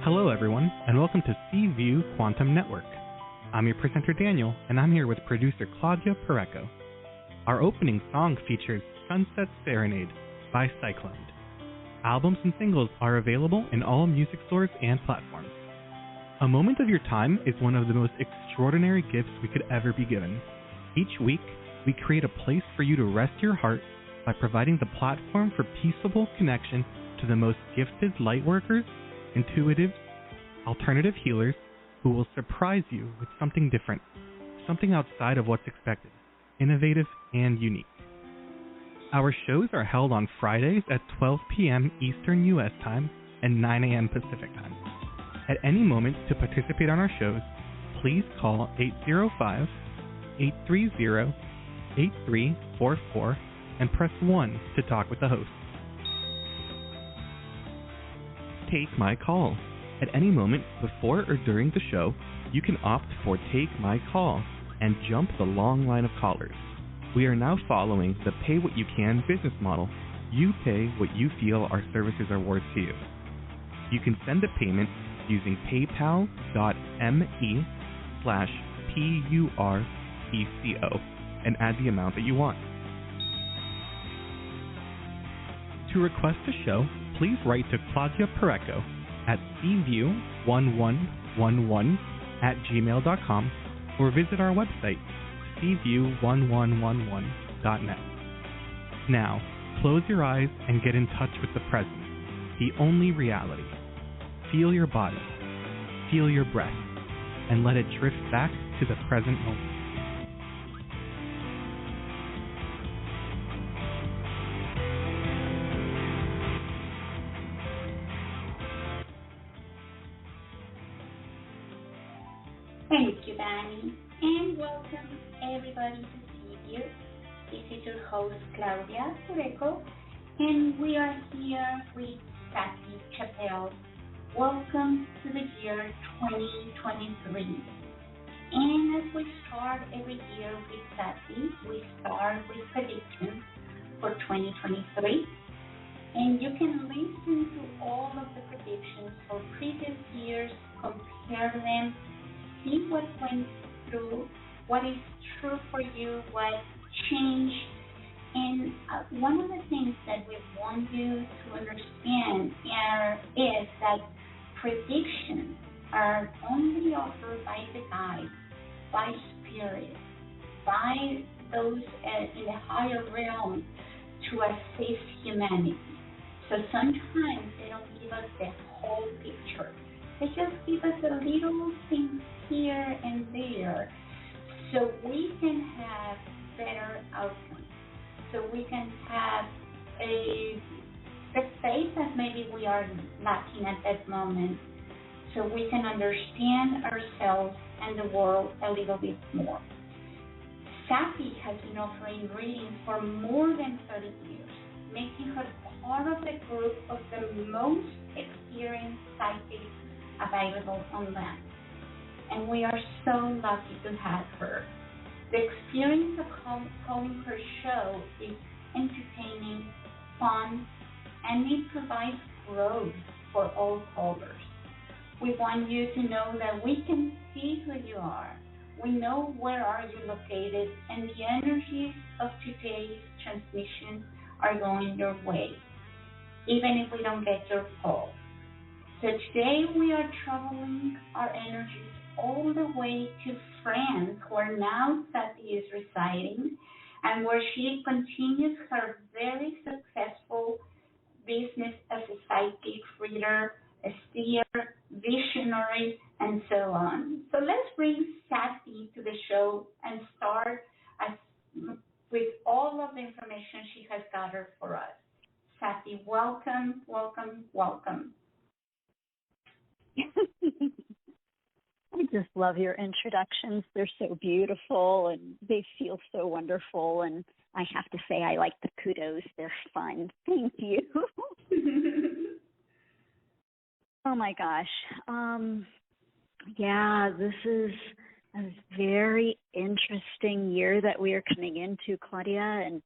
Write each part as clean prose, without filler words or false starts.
Hello, everyone, and welcome to Seaview Quantum Network. I'm your presenter, Daniel, and I'm here with producer Claudia Pareco. Our opening song features Sunset Serenade by Cyclone. Albums and singles are available in all music stores and platforms. A moment of your time is one of the most extraordinary gifts we could ever be given. Each week, we create a place for you to rest your heart by providing the platform for peaceable connection to the most gifted lightworkers, intuitives, alternative healers who will surprise you with something different, something outside of what's expected, innovative and unique. Our shows are held on Fridays at 12 p.m. Eastern U.S. time and 9 a.m. Pacific time. At any moment to participate on our shows, please call 805-830-8344 and press 1 to talk with the host. Take My Call. At any moment before or during the show, you can opt for Take My Call and jump the long line of callers. We are now following the pay what you can business model. You pay what you feel our services are worth to you. You can send a payment using paypal.me/PURECO and add the amount that you want. To request a show, please write to Claudia Pareco at cview1111@gmail.com or visit our website, cview1111.net. Now, close your eyes and get in touch with the present, the only reality. Feel your body, feel your breath, and let it drift back to the present moment. Thank you, Danny, and welcome everybody to Seaview. This is your host, Claudia Pareco, and we are here with Sati Chappelle. Welcome to the year 2023. And as we start every year with Sati, we start with predictions for 2023. And you can listen to all of the predictions for previous years, compare them, see what went through, what is true for you, what changed. And one of the things that we want you to understand is that predictions are only offered by the guides, by spirit, by those in the higher realm to assist humanity. So sometimes they don't give us the whole picture. They just give us a little thing here and there so we can have better outcomes, so we can have the faith that maybe we are lacking at that moment, so we can understand ourselves and the world a little bit more. Sati has been offering readings for more than 30 years, making her part of the group of the most experienced psychics available on land. And we are so lucky to have her. The experience of calling her show is entertaining, fun, and it provides growth for all callers. We want you to know that we can see who you are. We know where are you located, and the energies of today's transmission are going your way, even if we don't get your call. So today we are traveling our energies all the way to France, where now Sati is residing, and where she continues her very successful business as a psychic reader, a seer, visionary, and so on. So let's bring Sati to the show and start with all of the information she has gathered for us. Sati, welcome, welcome, welcome. I just love your introductions. They're so beautiful and they feel so wonderful. And I have to say, I like the kudos. They're fun. Thank you. Oh my gosh. Yeah, this is a very interesting year that we are coming into, Claudia, and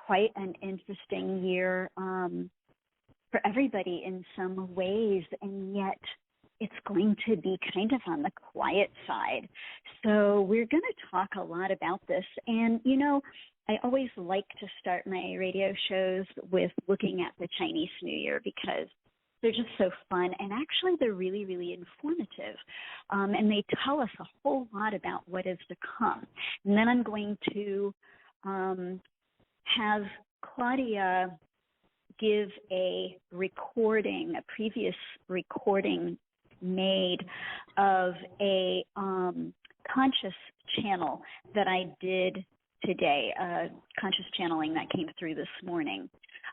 quite an interesting year for everybody in some ways. And yet it's going to be kind of on the quiet side. So we're going to talk a lot about this. And, you know, I always like to start my radio shows with looking at the Chinese New Year because they're just so fun, and actually they're really, really informative. And they tell us a whole lot about what is to come. And then I'm going to have Claudia give a recording, a previous recording made of a conscious channel that I did today, conscious channeling that came through this morning.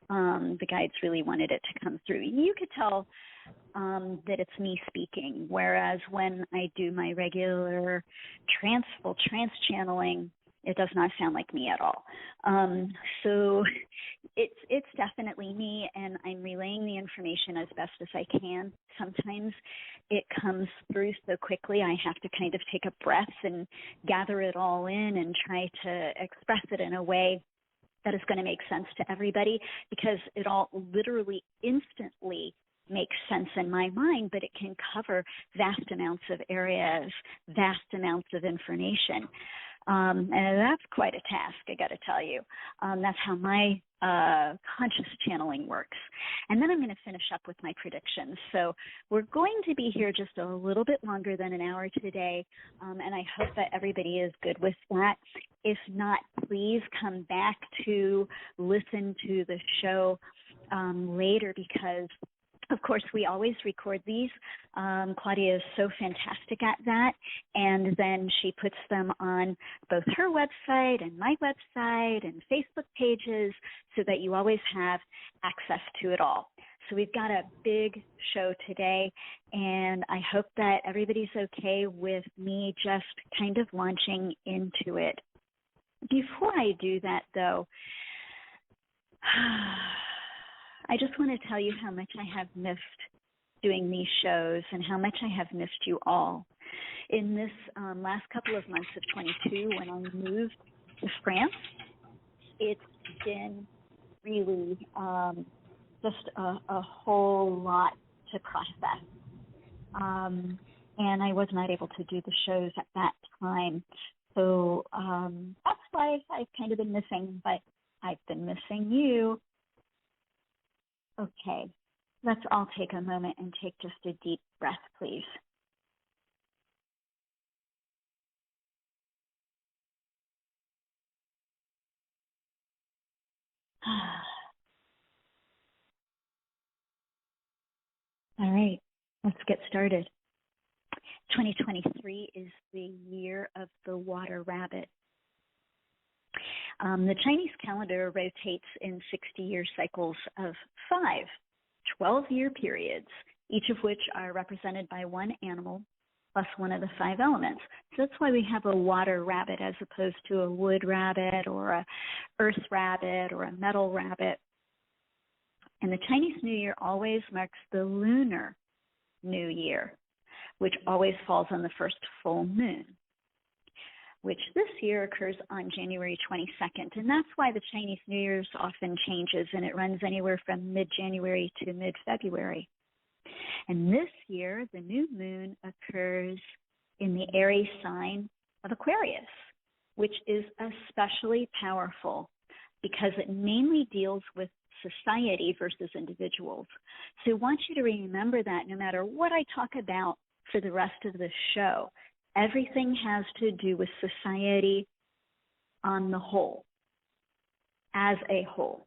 The guides really wanted it to come through. You could tell that it's me speaking, whereas when I do my regular trance channeling, it does not sound like me at all. So it's definitely me, and I'm relaying the information as best as I can. Sometimes it comes through so quickly I have to kind of take a breath and gather it all in and try to express it in a way that is going to make sense to everybody, because it all literally instantly makes sense in my mind, but it can cover vast amounts of areas, vast amounts of information. And that's quite a task, I got to tell you. That's how my conscious channeling works. And then I'm going to finish up with my predictions. So we're going to be here just a little bit longer than an hour today, and I hope that everybody is good with that. If not, please come back to listen to the show later, because of course, we always record these. Claudia is so fantastic at that. And then she puts them on both her website and my website and Facebook pages so that you always have access to it all. So we've got a big show today, and I hope that everybody's okay with me just kind of launching into it. Before I do that, though, I just want to tell you how much I have missed doing these shows and how much I have missed you all. In this last couple of months of 22, when I moved to France, it's been really just a whole lot to process. And I was not able to do the shows at that time. So that's why I've kind of been missing, but I've been missing you. Okay, let's all take a moment and take just a deep breath, please. All right, let's get started. 2023 is the year of the water rabbit. The Chinese calendar rotates in 60-year cycles of 5 12-year periods, each of which are represented by one animal plus one of the 5 elements. So that's why we have a water rabbit as opposed to a wood rabbit or a earth rabbit or a metal rabbit. And the Chinese New Year always marks the lunar New Year, which always falls on the first full moon, which this year occurs on January 22nd. And that's why the Chinese New Year's often changes, and it runs anywhere from mid-January to mid-February. And this year, the new moon occurs in the Aries sign of Aquarius, which is especially powerful because it mainly deals with society versus individuals. So I want you to remember that no matter what I talk about for the rest of the show, everything has to do with society on the whole, as a whole.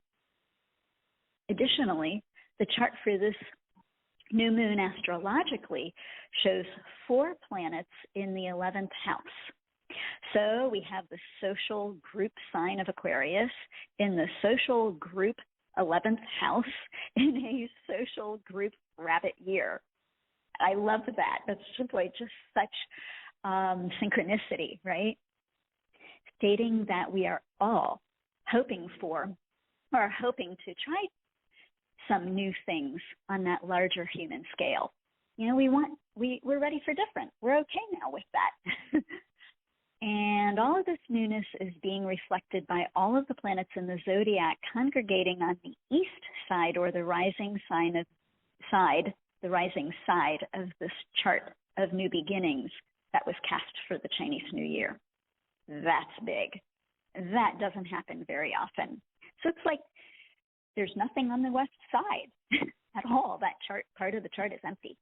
Additionally, the chart for this new moon astrologically shows 4 planets in the 11th house. So we have the social group sign of Aquarius in the social group 11th house in a social group rabbit year. I love that. That's simply just such synchronicity, right? Stating that we are all hoping for or hoping to try some new things on that larger human scale. You know, we're ready for different. We're okay now with that. And all of this newness is being reflected by all of the planets in the zodiac congregating on the east side or the rising side the rising side of this chart of new beginnings that was cast for the Chinese New Year. That's big. That doesn't happen very often. So it's like there's nothing on the west side at all. That chart, part of the chart is empty.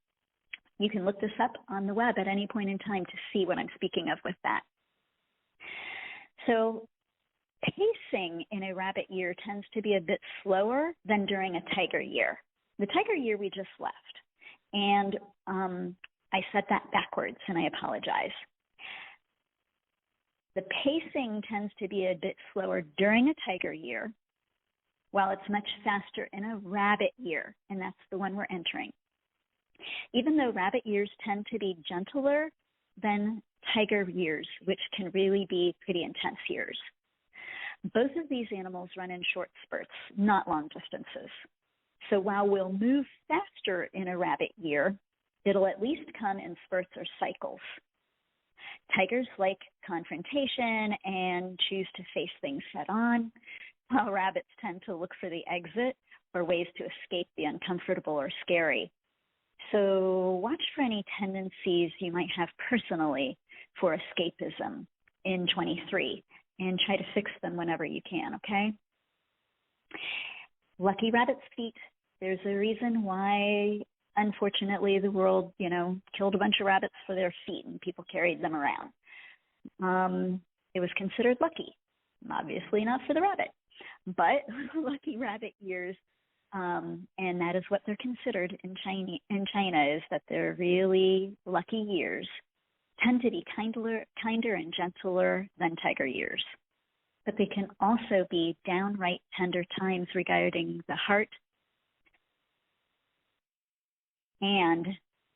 You can look this up on the web at any point in time to see what I'm speaking of with that. So pacing in a rabbit year tends to be a bit slower than during a tiger year. The tiger year we just left, and I said that backwards, and I apologize. The pacing tends to be a bit slower during a tiger year, while it's much faster in a rabbit year, and that's the one we're entering. Even though rabbit years tend to be gentler than tiger years, which can really be pretty intense years. Both of these animals run in short spurts, not long distances. So while we'll move faster in a rabbit year, it'll at least come in spurts or cycles. Tigers like confrontation and choose to face things head on, while rabbits tend to look for the exit or ways to escape the uncomfortable or scary. So watch for any tendencies you might have personally for escapism in 23 and try to fix them whenever you can, okay? Lucky rabbit's feet. There's a reason why, unfortunately, the world, killed a bunch of rabbits for their feet and people carried them around. It was considered lucky. Obviously not for the rabbit, but lucky rabbit years, and that is what they're considered in China, is that they're really lucky years, tend to be kinder and gentler than tiger years. But they can also be downright tender times regarding the heart. And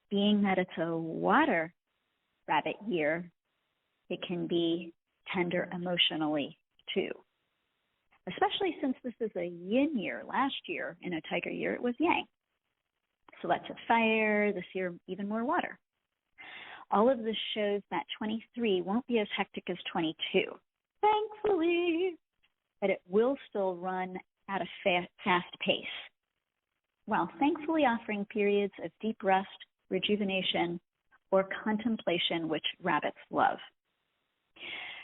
being that it's a water rabbit year, it can be tender emotionally too. Especially since this is a yin year. Last year, in a tiger year, it was yang. So lots of fire, this year even more water. All of this shows that 23 won't be as hectic as 22, thankfully, but it will still run at a fast pace, while thankfully offering periods of deep rest, rejuvenation, or contemplation, which rabbits love.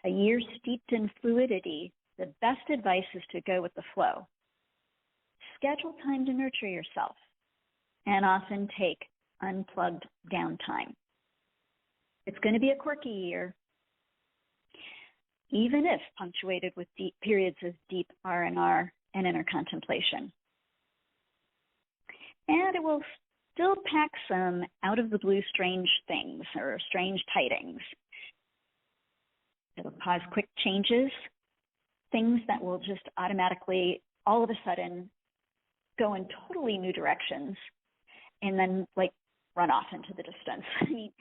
A year steeped in fluidity, the best advice is to go with the flow. Schedule time to nurture yourself, and often take unplugged downtime. It's going to be a quirky year, even if punctuated with deep periods of deep R&R and inner contemplation. And it will still pack some out-of-the-blue strange things or strange tidings. It'll cause quick changes, things that will just automatically, all of a sudden, go in totally new directions and then, run off into the distance. I mean,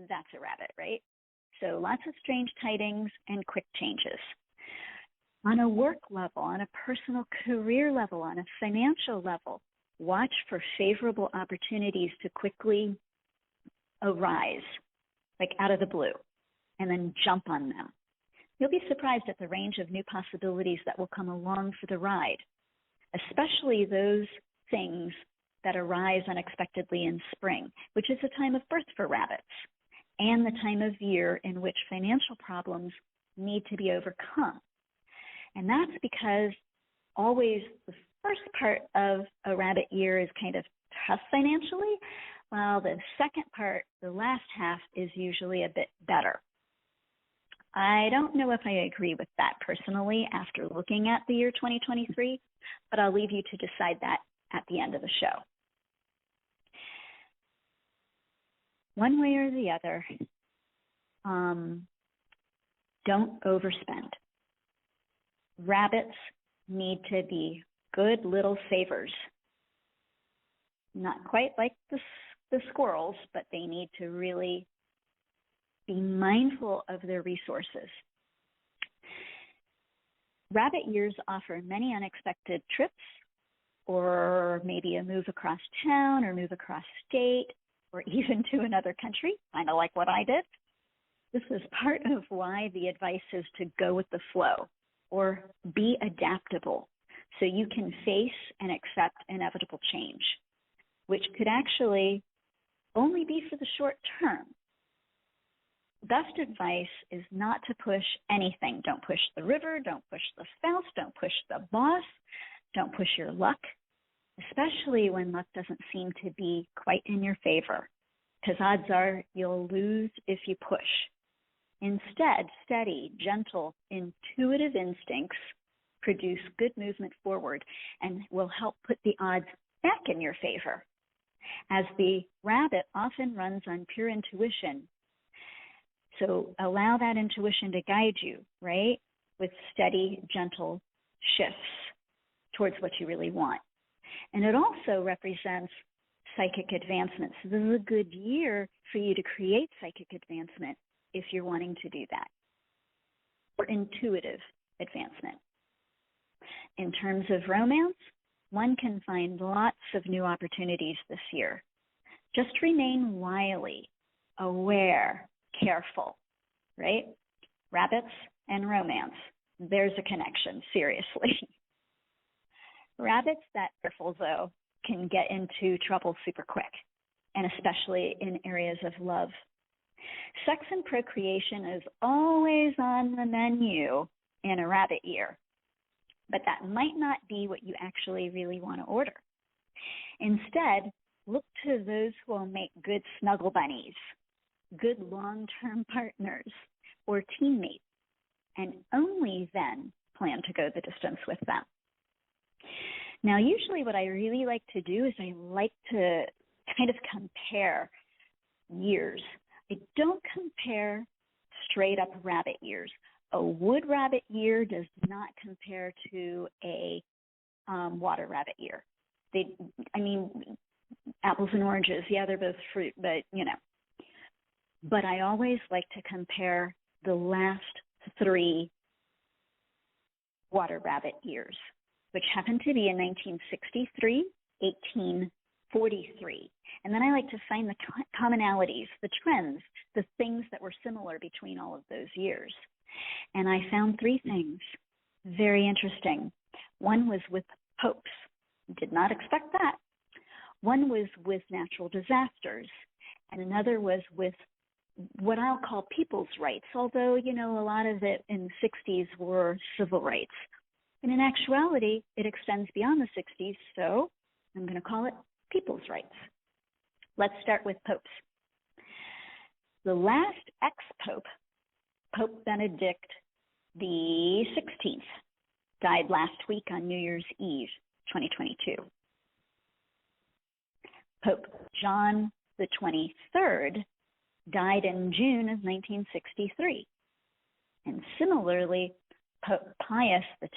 that's a rabbit, right? So lots of strange tidings and quick changes. On a work level, on a personal career level, on a financial level, watch for favorable opportunities to quickly arise, out of the blue, and then jump on them. You'll be surprised at the range of new possibilities that will come along for the ride, especially those things that arise unexpectedly in spring, which is a time of birth for rabbits, and the time of year in which financial problems need to be overcome. And that's because always the first part of a rabbit year is kind of tough financially, while the second part, the last half, is usually a bit better. I don't know if I agree with that personally after looking at the year 2023, but I'll leave you to decide that at the end of the show. One way or the other, don't overspend. Rabbits need to be good little savers. Not quite like the squirrels, but they need to really be mindful of their resources. Rabbit years offer many unexpected trips, or maybe a move across town or move across state, or even to another country, kind of like what I did. This is part of why the advice is to go with the flow or be adaptable so you can face and accept inevitable change, which could actually only be for the short term. Best advice is not to push anything. Don't push the river, don't push the spouse, don't push the boss, don't push your luck, especially when luck doesn't seem to be quite in your favor, because odds are you'll lose if you push. Instead, steady, gentle, intuitive instincts produce good movement forward and will help put the odds back in your favor, as the rabbit often runs on pure intuition. So allow that intuition to guide you, right, with steady, gentle shifts towards what you really want. And it also represents psychic advancement. So this is a good year for you to create psychic advancement if you're wanting to do that, or intuitive advancement. In terms of romance, one can find lots of new opportunities this year. Just remain wily, aware, careful, right? Rabbits and romance. There's a connection, seriously. Rabbits that are careful, though, can get into trouble super quick, and especially in areas of love. Sex and procreation is always on the menu in a rabbit year, but that might not be what you actually really want to order. Instead, look to those who will make good snuggle bunnies, good long-term partners, or teammates, and only then plan to go the distance with them. Now, usually what I really like to do is I like to kind of compare years. I don't compare straight up rabbit years. A wood rabbit year does not compare to a water rabbit year. Apples and oranges, yeah, they're both fruit, but But I always like to compare the last 3 water rabbit years, which happen to be in 1963, 1843. And then I like to find the commonalities, the trends, the things that were similar between all of those years. And I found 3 things very interesting. One was with popes. Did not expect that. One was with natural disasters, and another was with what I'll call people's rights, although, a lot of it in the 60s were civil rights. And in actuality, it extends beyond the 60s, so I'm going to call it people's rights. Let's start with popes. The last ex-pope, Pope Benedict the 16th, died last week on New Year's Eve, 2022. Pope John the 23rd died in June of 1963. And similarly, Pope Pius X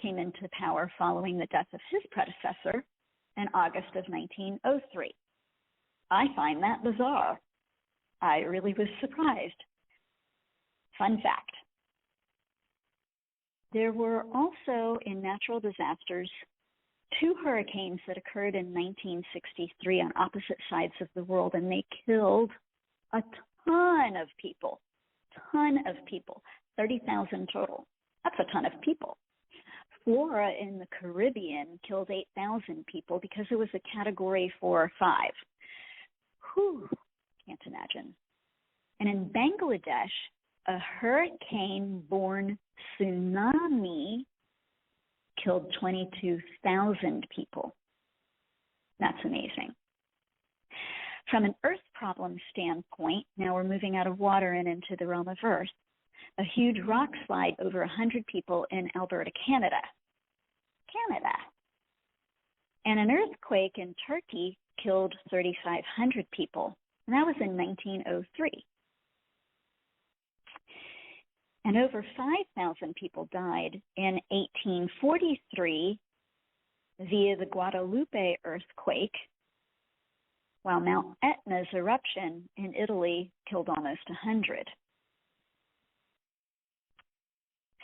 came into power following the death of his predecessor in August of 1903. I find that bizarre. I really was surprised. Fun fact. There were also, in natural disasters, 2 hurricanes that occurred in 1963 on opposite sides of the world, and they killed a ton of people, 30,000 total. That's a ton of people. Flora in the Caribbean killed 8,000 people because it was a Category 4 or 5. Whew, can't imagine. And in Bangladesh, a hurricane-borne tsunami killed 22,000 people. That's amazing. From an earth problem standpoint, now we're moving out of water and into the realm of earth, a huge rock slide over 100 people in Alberta, Canada. And an earthquake in Turkey killed 3,500 people, and that was in 1903. And over 5,000 people died in 1843 via the Guadalupe earthquake, while Mount Etna's eruption in Italy killed almost 100.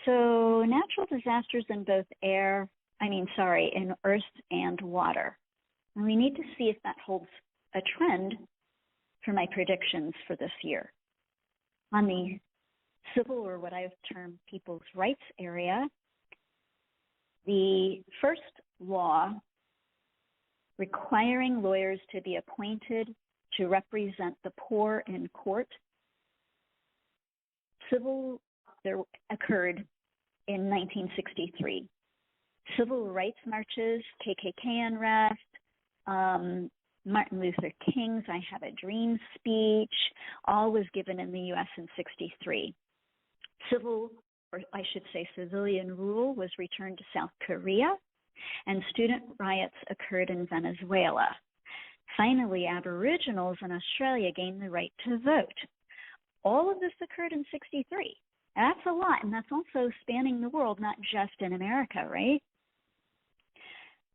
So natural disasters in both in earth and water. And we need to see if that holds a trend for my predictions for this year. On the civil, or what I've termed people's rights area, the first law requiring lawyers to be appointed to represent the poor in court. There occurred in 1963. Civil rights marches, KKK unrest, Martin Luther King's I Have a Dream speech, all was given in the U.S. in 63. Civilian rule was returned to South Korea, and student riots occurred in Venezuela. Finally, Aboriginals in Australia gained the right to vote. All of this occurred in 63. That's a lot, and that's also spanning the world, not just in America, right?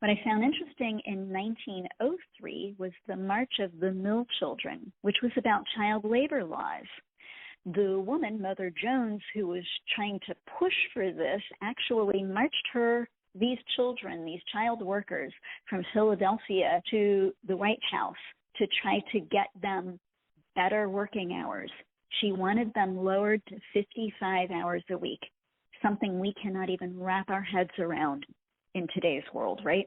What I found interesting in 1903 was the March of the Mill Children, which was about child labor laws. The woman, Mother Jones, who was trying to push for this, actually marched these children, these child workers, from Philadelphia to the White House to try to get them better working hours. She wanted them lowered to 55 hours a week, something we cannot even wrap our heads around in today's world, right?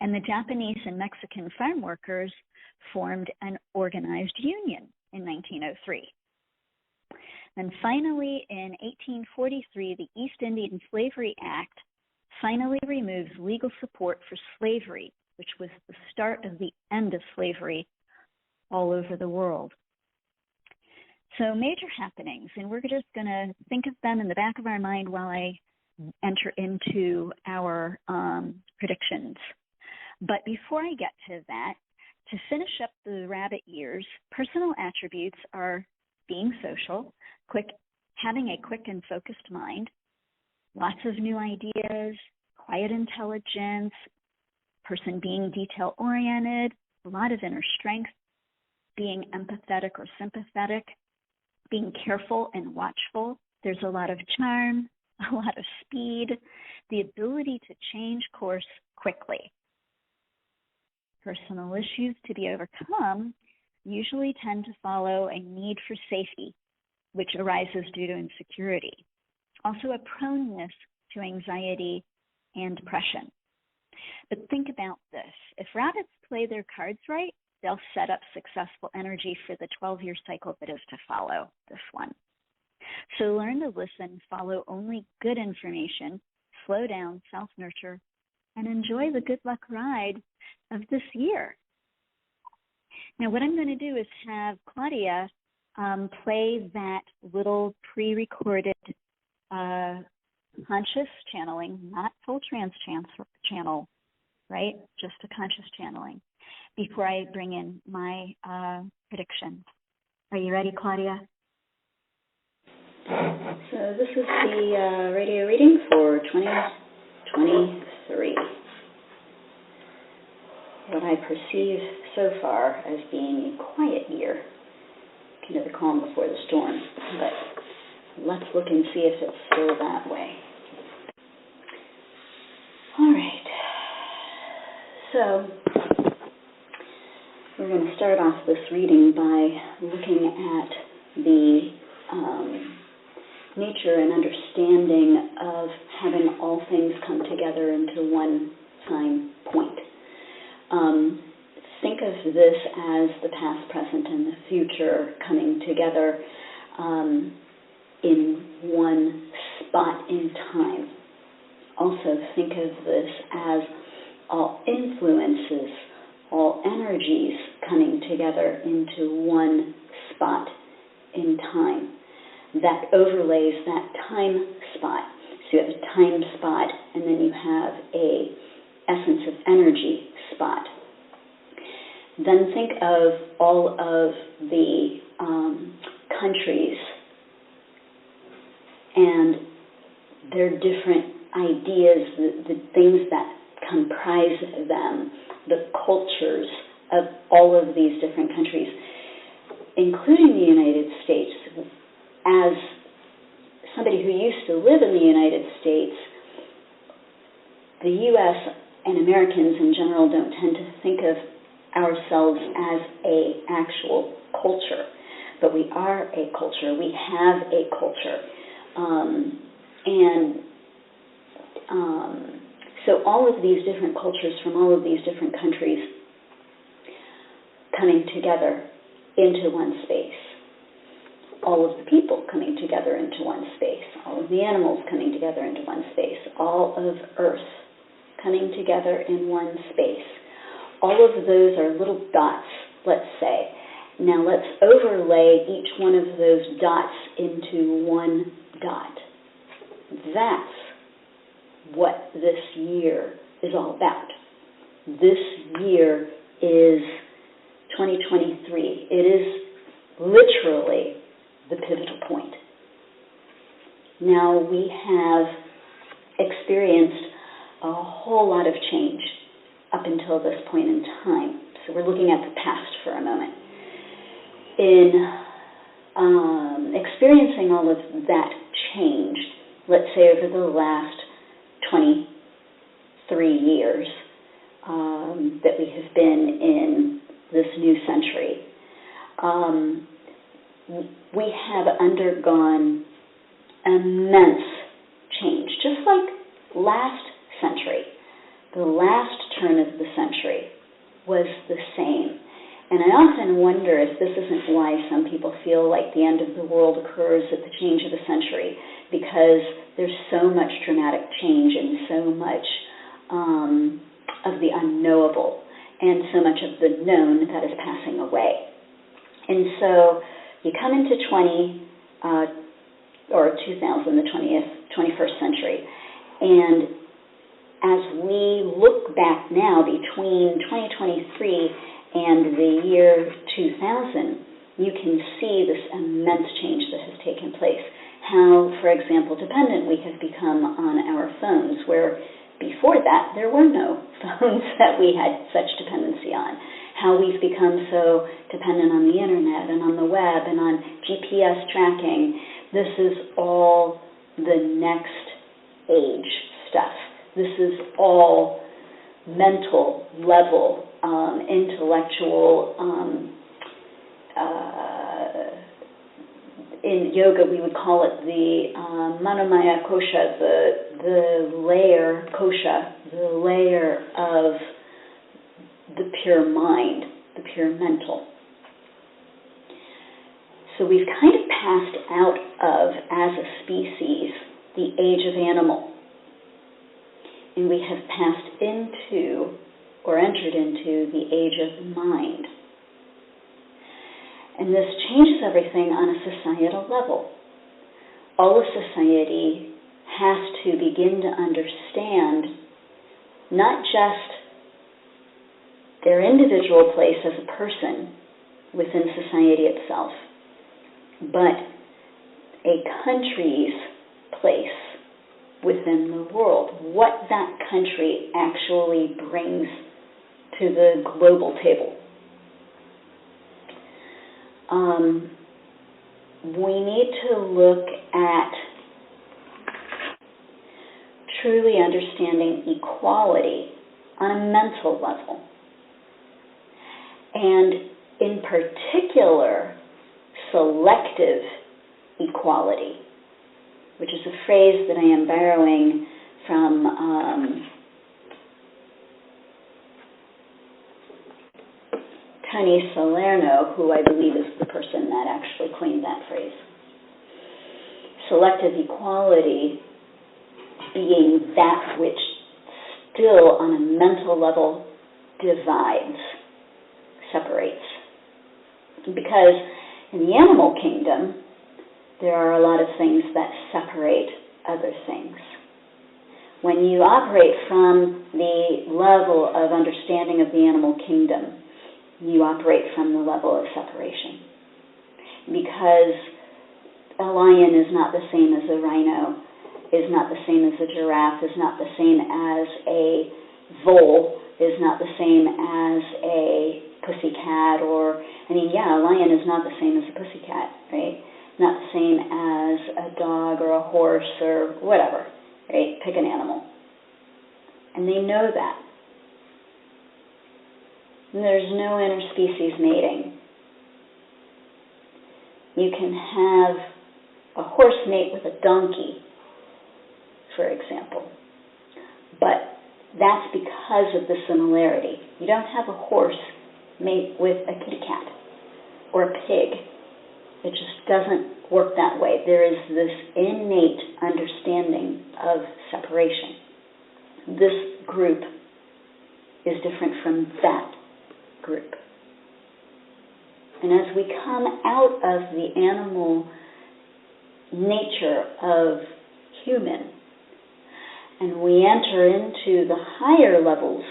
And the Japanese and Mexican farm workers formed an organized union in 1903. And finally, in 1843, the East Indian Slavery Act finally removes legal support for slavery, which was the start of the end of slavery all over the world. So major happenings, and we're just going to think of them in the back of our mind while I enter into our predictions. But before I get to that, to finish up the rabbit years, personal attributes are being social, having a quick and focused mind, lots of new ideas, quiet intelligence, person being detail-oriented, a lot of inner strength, being empathetic or sympathetic, being careful and watchful. There's a lot of charm, a lot of speed, the ability to change course quickly. Personal issues to be overcome usually tend to follow a need for safety, which arises due to insecurity. Also a proneness to anxiety and depression. But think about this. If rabbits play their cards right, they'll set up successful energy for the 12-year cycle that is to follow this one. So learn to listen, follow only good information, slow down, self-nurture, and enjoy the good luck ride of this year. Now, what I'm going to do is have Claudia play that little pre-recorded conscious channeling, not full trance channel, right? Just a conscious channeling, before I bring in my prediction. Are you ready, Claudia? So this is the radio reading for 2023. What I perceive so far as being a quiet year, kind of the calm before the storm, but let's look and see if it's still that way. All right. So we're going to start off this reading by looking at the nature and understanding of having all things come together into one time point. Think of this as the past, present, and the future coming together in one spot in time. Also think of this as all influences, all energies coming together into one spot in time. That overlays that time spot. So you have a time spot, and then you have a essence of energy spot. Then think of all of the countries and their different ideas, the things that comprise them, the cultures of all of these different countries, including the United States. As somebody who used to live in the United States, the U.S. and Americans in general don't tend to think of ourselves as an actual culture, but we are a culture. We have a culture. So all of these different cultures from all of these different countries coming together into one space. All of the people coming together into one space. All of the animals coming together into one space. All of Earth coming together in one space. All of those are little dots, let's say. Now let's overlay each one of those dots into one dot. That's what this year is all about. This year is 2023. It is literally the pivotal point. Now we have experienced a whole lot of change up until this point in time. So we're looking at the past for a moment. In experiencing all of that change, let's say over the last 23 years that we have been in this new century, we have undergone immense change, just like last century. The last turn of the century was the same. And I often wonder if this isn't why some people feel like the end of the world occurs at the change of the century, because there's so much dramatic change and so much of the unknowable and so much of the known that is passing away. And so you come into 2000, the 21st century, and as we look back now between 2023 and the year 2000, you can see this immense change that has taken place. How, for example, dependent we have become on our phones, where before that there were no phones that we had such dependency on. How we've become so dependent on the internet and on the web and on GPS tracking. This is all the next age stuff. This is all mental level, intellectual. In yoga, we would call it the manomaya kosha, the layer kosha, the layer of the pure mind, the pure mental. So we've kind of passed out of, as a species, the age of animal. And we have passed into, or entered into, the age of mind. And this changes everything on a societal level. All of society has to begin to understand not just their individual place as a person within society itself, but a country's place within the world, what that country actually brings to the global table. We need to look at truly understanding equality on a mental level, and in particular, selective equality, which is a phrase that I am borrowing from Tony Salerno, who I believe is the person that actually coined that phrase. Selective equality being that which still on a mental level divides, separates. Because in the animal kingdom, there are a lot of things that separate other things. When you operate from the level of understanding of the animal kingdom, you operate from the level of separation. Because a lion is not the same as a rhino, is not the same as a giraffe, is not the same as a vole, is not the same as a pussycat, or, a lion is not the same as a pussycat, right? Not the same as a dog or a horse or whatever, right? Pick an animal. And they know that. And there's no interspecies mating. You can have a horse mate with a donkey, for example. But that's because of the similarity. You don't have a horse mate with a kitty cat or a pig. It just doesn't work that way. There is this innate understanding of separation. This group is different from that group. And as we come out of the animal nature of human, and we enter into the higher levels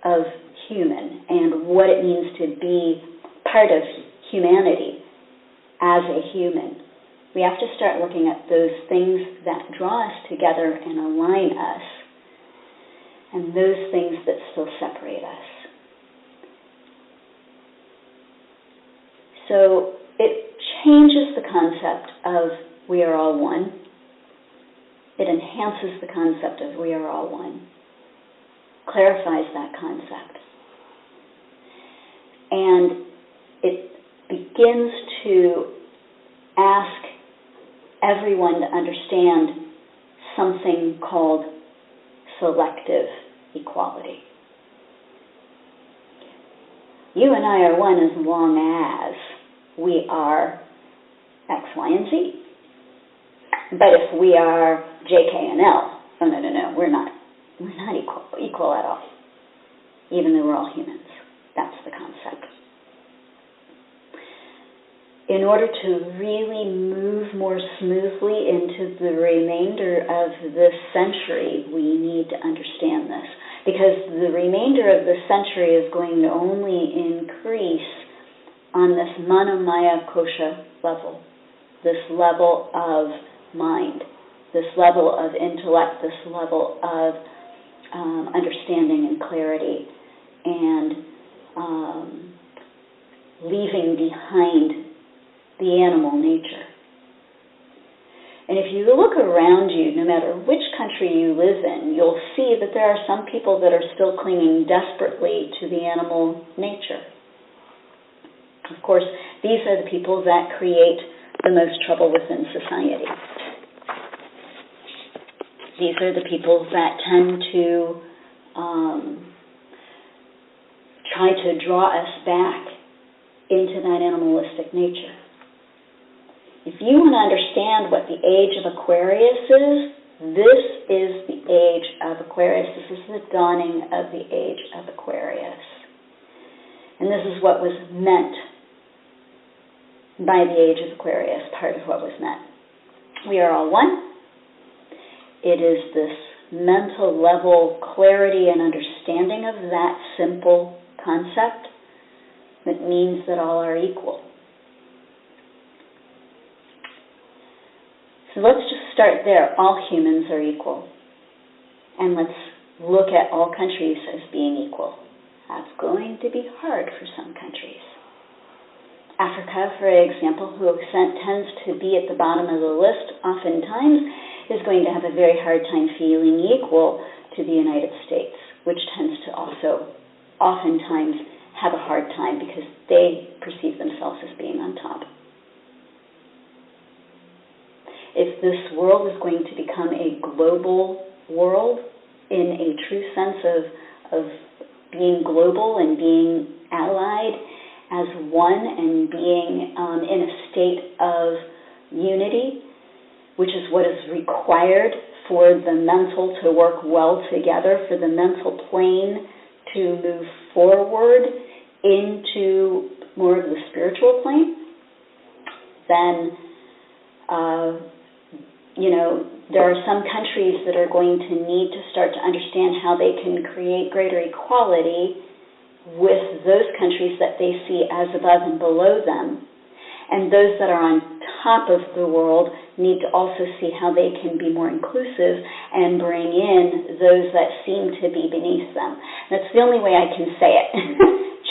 of human and what it means to be part of humanity as a human, we have to start looking at those things that draw us together and align us, and those things that still separate us. So it changes the concept of we are all one. It enhances the concept of we are all one, clarifies that concept. And it begins to ask everyone to understand something called selective equality. You and I are one as long as we are X, Y, and Z. But if we are J, K, and L, oh no, we're not equal at all, even though we're all humans. That's the concept. In order to really move more smoothly into the remainder of this century, we need to understand this, because the remainder of this century is going to only increase on this Manomaya Kosha level, this level of mind, this level of intellect, this level of understanding and clarity, and leaving behind the animal nature. And if you look around you, no matter which country you live in, you'll see that there are some people that are still clinging desperately to the animal nature. Of course, these are the people that create the most trouble within society. These are the people that tend to try to draw us back into that animalistic nature. If you want to understand what the age of Aquarius is, this is the age of Aquarius. This is the dawning of the age of Aquarius. And this is what was meant by the age of Aquarius, part of what was meant. We are all one. It is this mental level clarity and understanding of that simple concept that means that all are equal. So let's just start there. All humans are equal. And let's look at all countries as being equal. That's going to be hard for some countries. Africa, for example, who tends to be at the bottom of the list oftentimes, is going to have a very hard time feeling equal to the United States, which tends to also oftentimes have a hard time because they perceive themselves as being on top. If this world is going to become a global world in a true sense of being global and being allied as one and being in a state of unity, which is what is required for the mental to work well together, for the mental plane to move forward into more of the spiritual plane, then there are some countries that are going to need to start to understand how they can create greater equality with those countries that they see as above and below them. And those that are on top of the world need to also see how they can be more inclusive and bring in those that seem to be beneath them. That's the only way I can say it,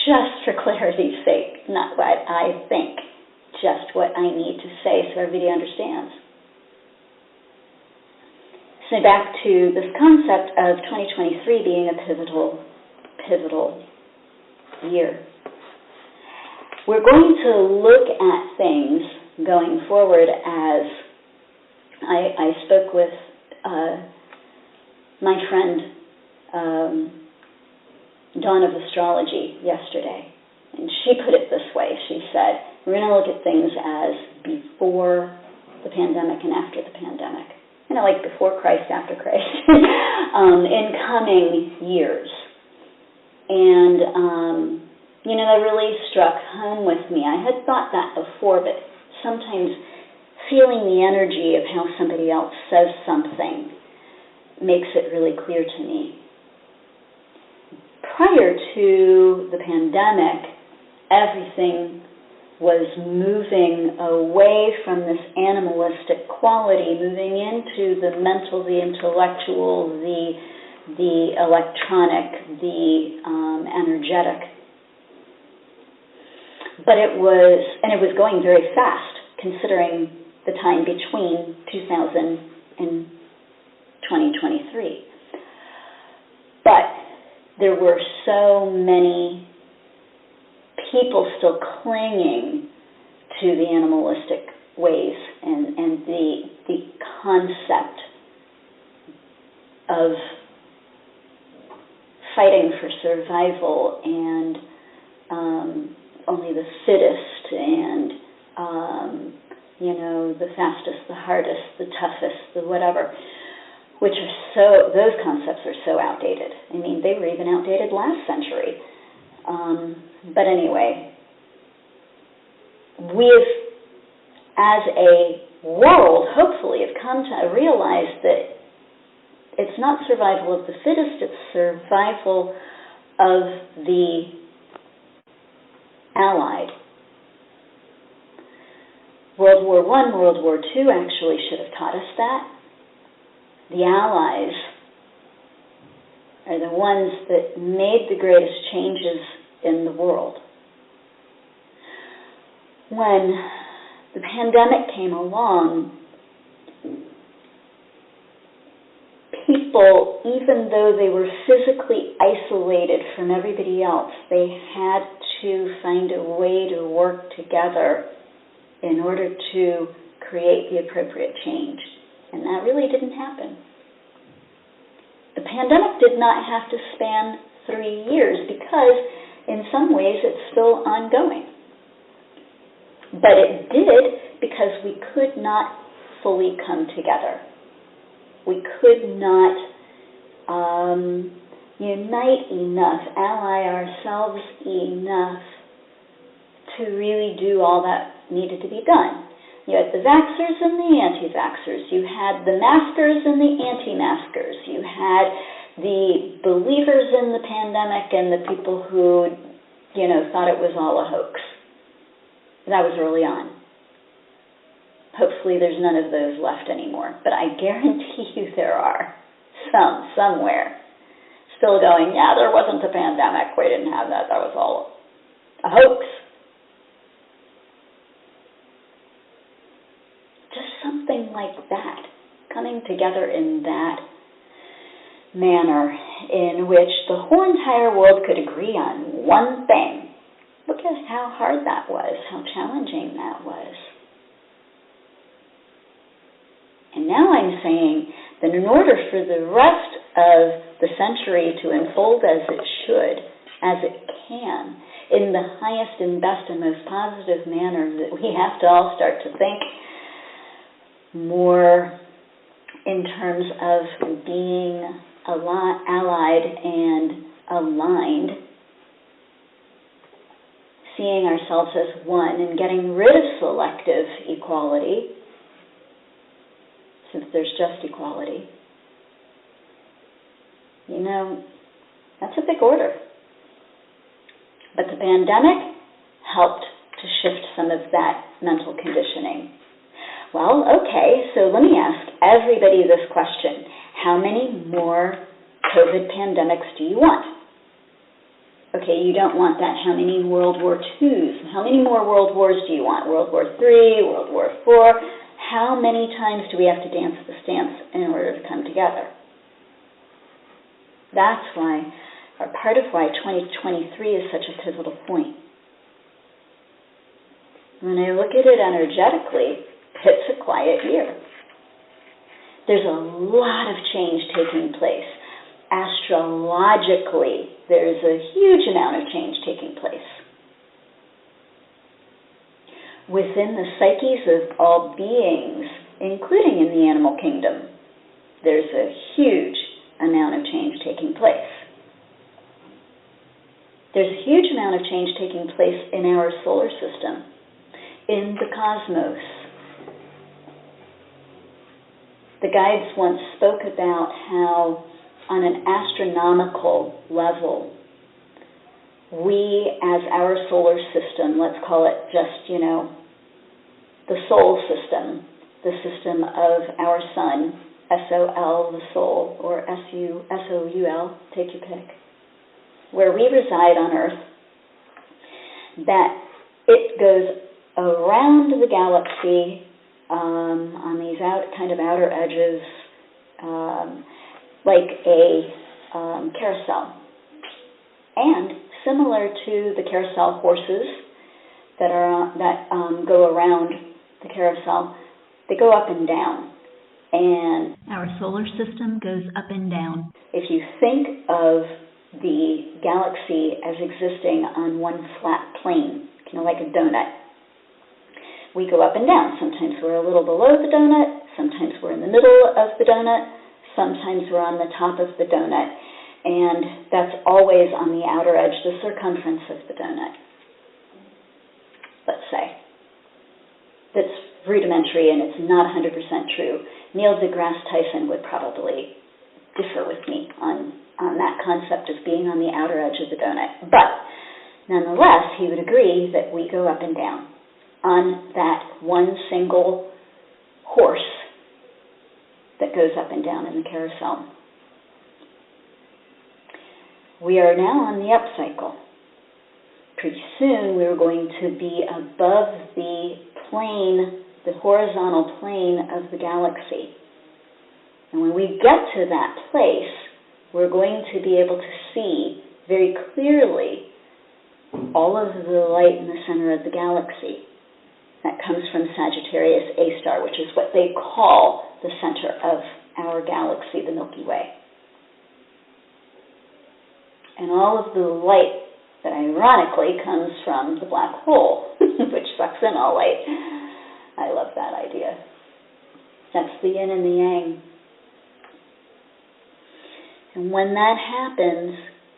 just for clarity's sake, not what I think, just what I need to say so everybody understands. So back to this concept of 2023 being a pivotal year. We're going to look at things going forward as I spoke with my friend Dawn of Astrology yesterday, And she put it this way. She said, we're going to look at things as before the pandemic and after the pandemic. Like before Christ, after Christ, in coming years. And, that really struck home with me. I had thought that before, but sometimes feeling the energy of how somebody else says something makes it really clear to me. Prior to the pandemic, everything was moving away from this animalistic quality, moving into the mental, the intellectual, the electronic, the energetic. But it was going very fast, considering the time between 2000 and 2023. But there were so many people still clinging to the animalistic ways and the concept of fighting for survival and only the fittest and the fastest, the hardest, the toughest, the whatever, which are those concepts are so outdated. I mean, they were even outdated last century. But anyway, we've, as a world, hopefully have come to realize that it's not survival of the fittest, it's survival of the allied. World War I, World War II actually should have taught us that. The allies are the ones that made the greatest changes in the world. When the pandemic came along, people, even though they were physically isolated from everybody else, they had to find a way to work together in order to create the appropriate change. And that really didn't happen. The pandemic did not have to span 3 years because in some ways it's still ongoing. But it did because we could not fully come together. We could not unite enough, ally ourselves enough to really do all that needed to be done. You had the vaxxers and the anti-vaxxers. You had the maskers and the anti-maskers. You had the believers in the pandemic and the people who, thought it was all a hoax. That was early on. Hopefully there's none of those left anymore. But I guarantee you there are somewhere, still going, yeah, there wasn't a pandemic. We didn't have that. That was all a hoax. Just something like that, coming together in that manner in which the whole entire world could agree on one thing. Look at how hard that was, how challenging that was. And now I'm saying that in order for the rest of the century to unfold as it should, as it can, in the highest and best and most positive manner, that we have to all start to think more in terms of being allied and aligned, seeing ourselves as one and getting rid of selective equality, since there's just equality. That's a big order. But the pandemic helped to shift some of that mental conditioning. Well, okay, so let me ask everybody this question. How many more COVID pandemics do you want? Okay, you don't want that. How many World War IIs? How many more World Wars do you want? World War III, World War IV? How many times do we have to dance this dance in order to come together? That's why, or part of why 2023 is such a pivotal point. When I look at it energetically, it's a quiet year. There's a lot of change taking place. Astrologically, there's a huge amount of change taking place. within the psyches of all beings, including in the animal kingdom, there's a huge amount of change taking place. There's a huge amount of change taking place in our solar system, in the cosmos. The guides once spoke about how, on an astronomical level, we, as our solar system, let's call it just, the soul system, the system of our sun, S-O-L, the soul, or S-O-U-L, take your pick, where we reside on Earth, that it goes around the galaxy on these kind of outer edges, like a carousel. And similar to the carousel horses that go around the carousel, they go up and down. And our solar system goes up and down. If you think of the galaxy as existing on one flat plane, like a donut, we go up and down. Sometimes we're a little below the donut, sometimes we're in the middle of the donut, sometimes we're on the top of the donut. And that's always on the outer edge, the circumference of the donut, let's say. That's rudimentary and it's not 100% true. Neil deGrasse Tyson would probably differ with me on that concept of being on the outer edge of the donut. But nonetheless, he would agree that we go up and down on that one single horse that goes up and down in the carousel. We are now on the up cycle. Pretty soon we're going to be above the plane, the horizontal plane of the galaxy. And when we get to that place, we're going to be able to see very clearly all of the light in the center of the galaxy. That comes from Sagittarius A star, which is what they call the center of our galaxy, the Milky Way. And all of the light that ironically comes from the black hole, which sucks in all light. I love that idea. That's the yin and the yang. And when that happens,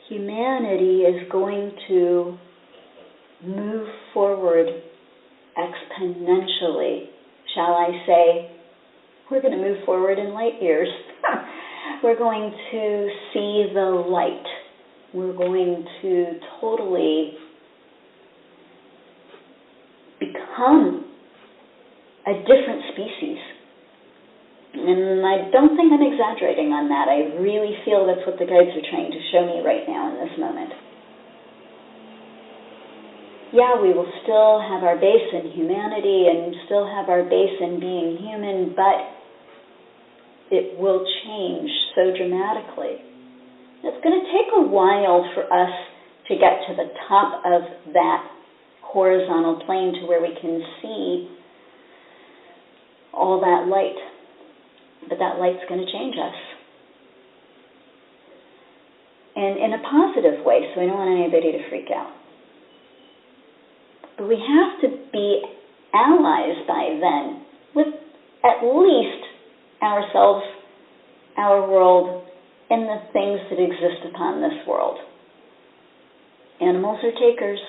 humanity is going to move forward exponentially. Shall I say, we're going to move forward in light years. We're going to see the light. We're going to totally become a different species. And I don't think I'm exaggerating on that. I really feel that's what the guides are trying to show me right now in this moment. Yeah, we will still have our base in humanity and still have our base in being human, but it will change so dramatically. It's going to take a while for us to get to the top of that horizontal plane to where we can see all that light. But that light's going to change us. And in a positive way, so I don't want anybody to freak out. But we have to be allies by then with at least ourselves, our world, and the things that exist upon this world. Animals are takers.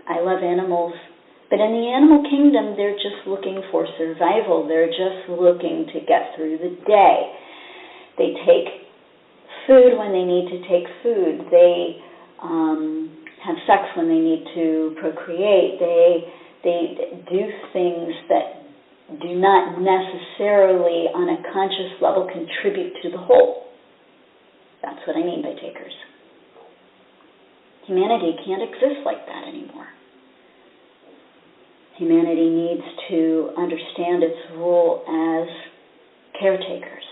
I love animals. But in the animal kingdom, they're just looking for survival. They're just looking to get through the day. They take food when they need to take food. They have sex when they need to procreate. They do things that do not necessarily, on a conscious level, contribute to the whole. That's what I mean by takers. Humanity can't exist like that anymore. Humanity needs to understand its role as caretakers.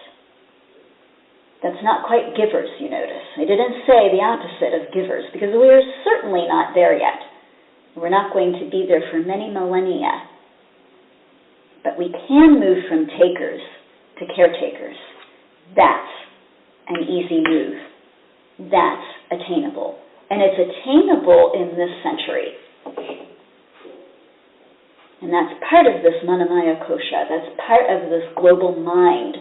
That's not quite givers, you notice. I didn't say the opposite of givers, because we are certainly not there yet. We're not going to be there for many millennia. But we can move from takers to caretakers. That's an easy move. That's attainable. And it's attainable in this century. And that's part of this Manamaya Kosha. That's part of this global mind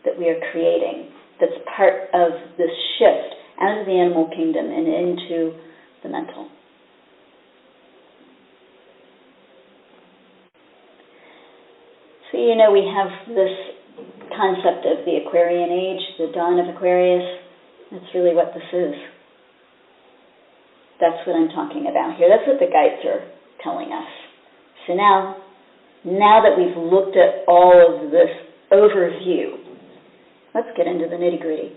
that we are creating. That's part of this shift out of the animal kingdom and into the mental. So, we have this concept of the Aquarian age, the dawn of Aquarius. That's really what this is. That's what I'm talking about here. That's what the guides are telling us. So now that we've looked at all of this overview, let's get into the nitty-gritty.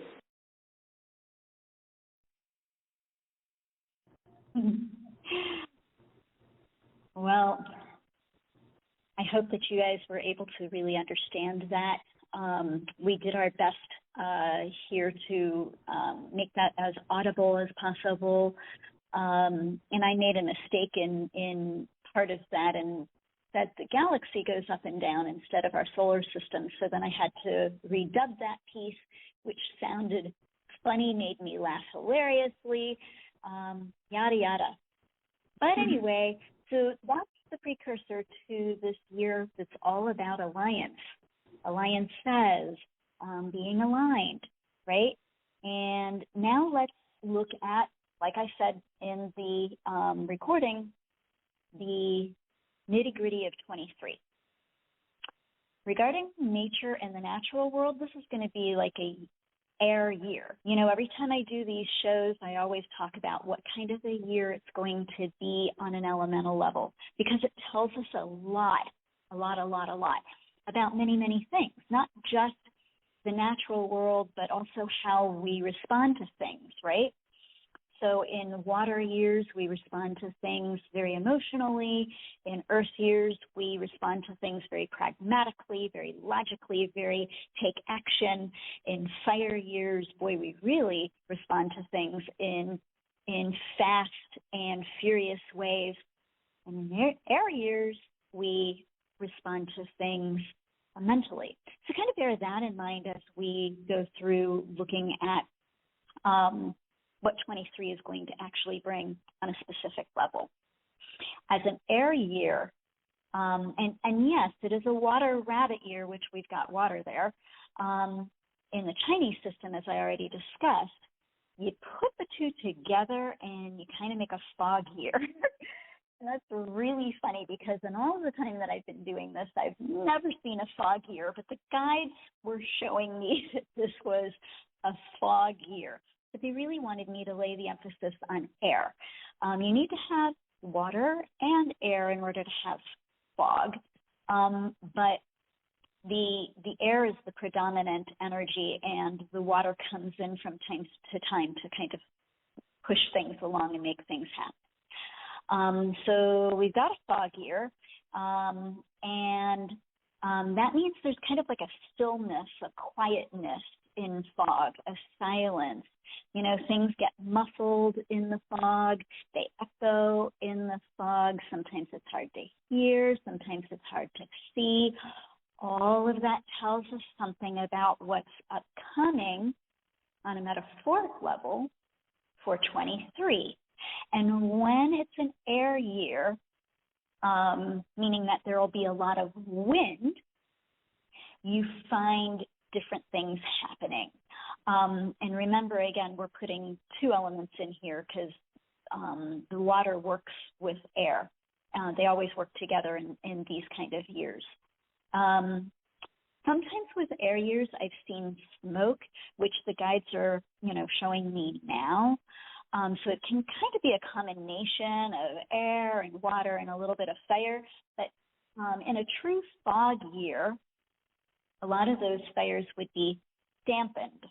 Well, I hope that you guys were able to really understand that. We did our best here to make that as audible as possible. And I made a mistake in part of that, and that the galaxy goes up and down instead of our solar system. So then I had to redub that piece, which sounded funny, made me laugh hilariously, yada, yada. But anyway, so that's the precursor to this year that's all about alliance. Alliance says being aligned, right? And now let's look at, like I said in the recording, the nitty-gritty of 23. Regarding nature and the natural world, this is going to be like a air year. Every time I do these shows, I always talk about what kind of a year it's going to be on an elemental level, because it tells us a lot about many, many things, not just the natural world, but also how we respond to things, right? So in water years, we respond to things very emotionally. In earth years, we respond to things very pragmatically, very logically, very take action. In fire years, boy, we really respond to things in fast and furious ways. And in air years, we respond to things mentally. So kind of bear that in mind as we go through looking at what 23 is going to actually bring on a specific level. As an air year, and yes, it is a water rabbit year, which we've got water there. In the Chinese system, as I already discussed, you put the two together and you kind of make a fog year. And that's really funny, because in all the time that I've been doing this, I've never seen a fog year, but the guides were showing me that this was a fog year. But they really wanted me to lay the emphasis on air. You need to have water and air in order to have fog, but the air is the predominant energy, and the water comes in from time to time to kind of push things along and make things happen. So we've got a fog year, and that means there's kind of like a stillness, a quietness in fog, a silence. Things get muffled in the fog. They echo in the fog. Sometimes it's hard to hear. Sometimes it's hard to see. All of that tells us something about what's upcoming on a metaphoric level for 23. And when it's an air year, meaning that there will be a lot of wind, you find different things happening. And remember, again, we're putting two elements in here because the water works with air. They always work together in these kind of years. Sometimes with air years, I've seen smoke, which the guides are, showing me now. So it can kind of be a combination of air and water and a little bit of fire. But in a true fog year, a lot of those fires would be dampened.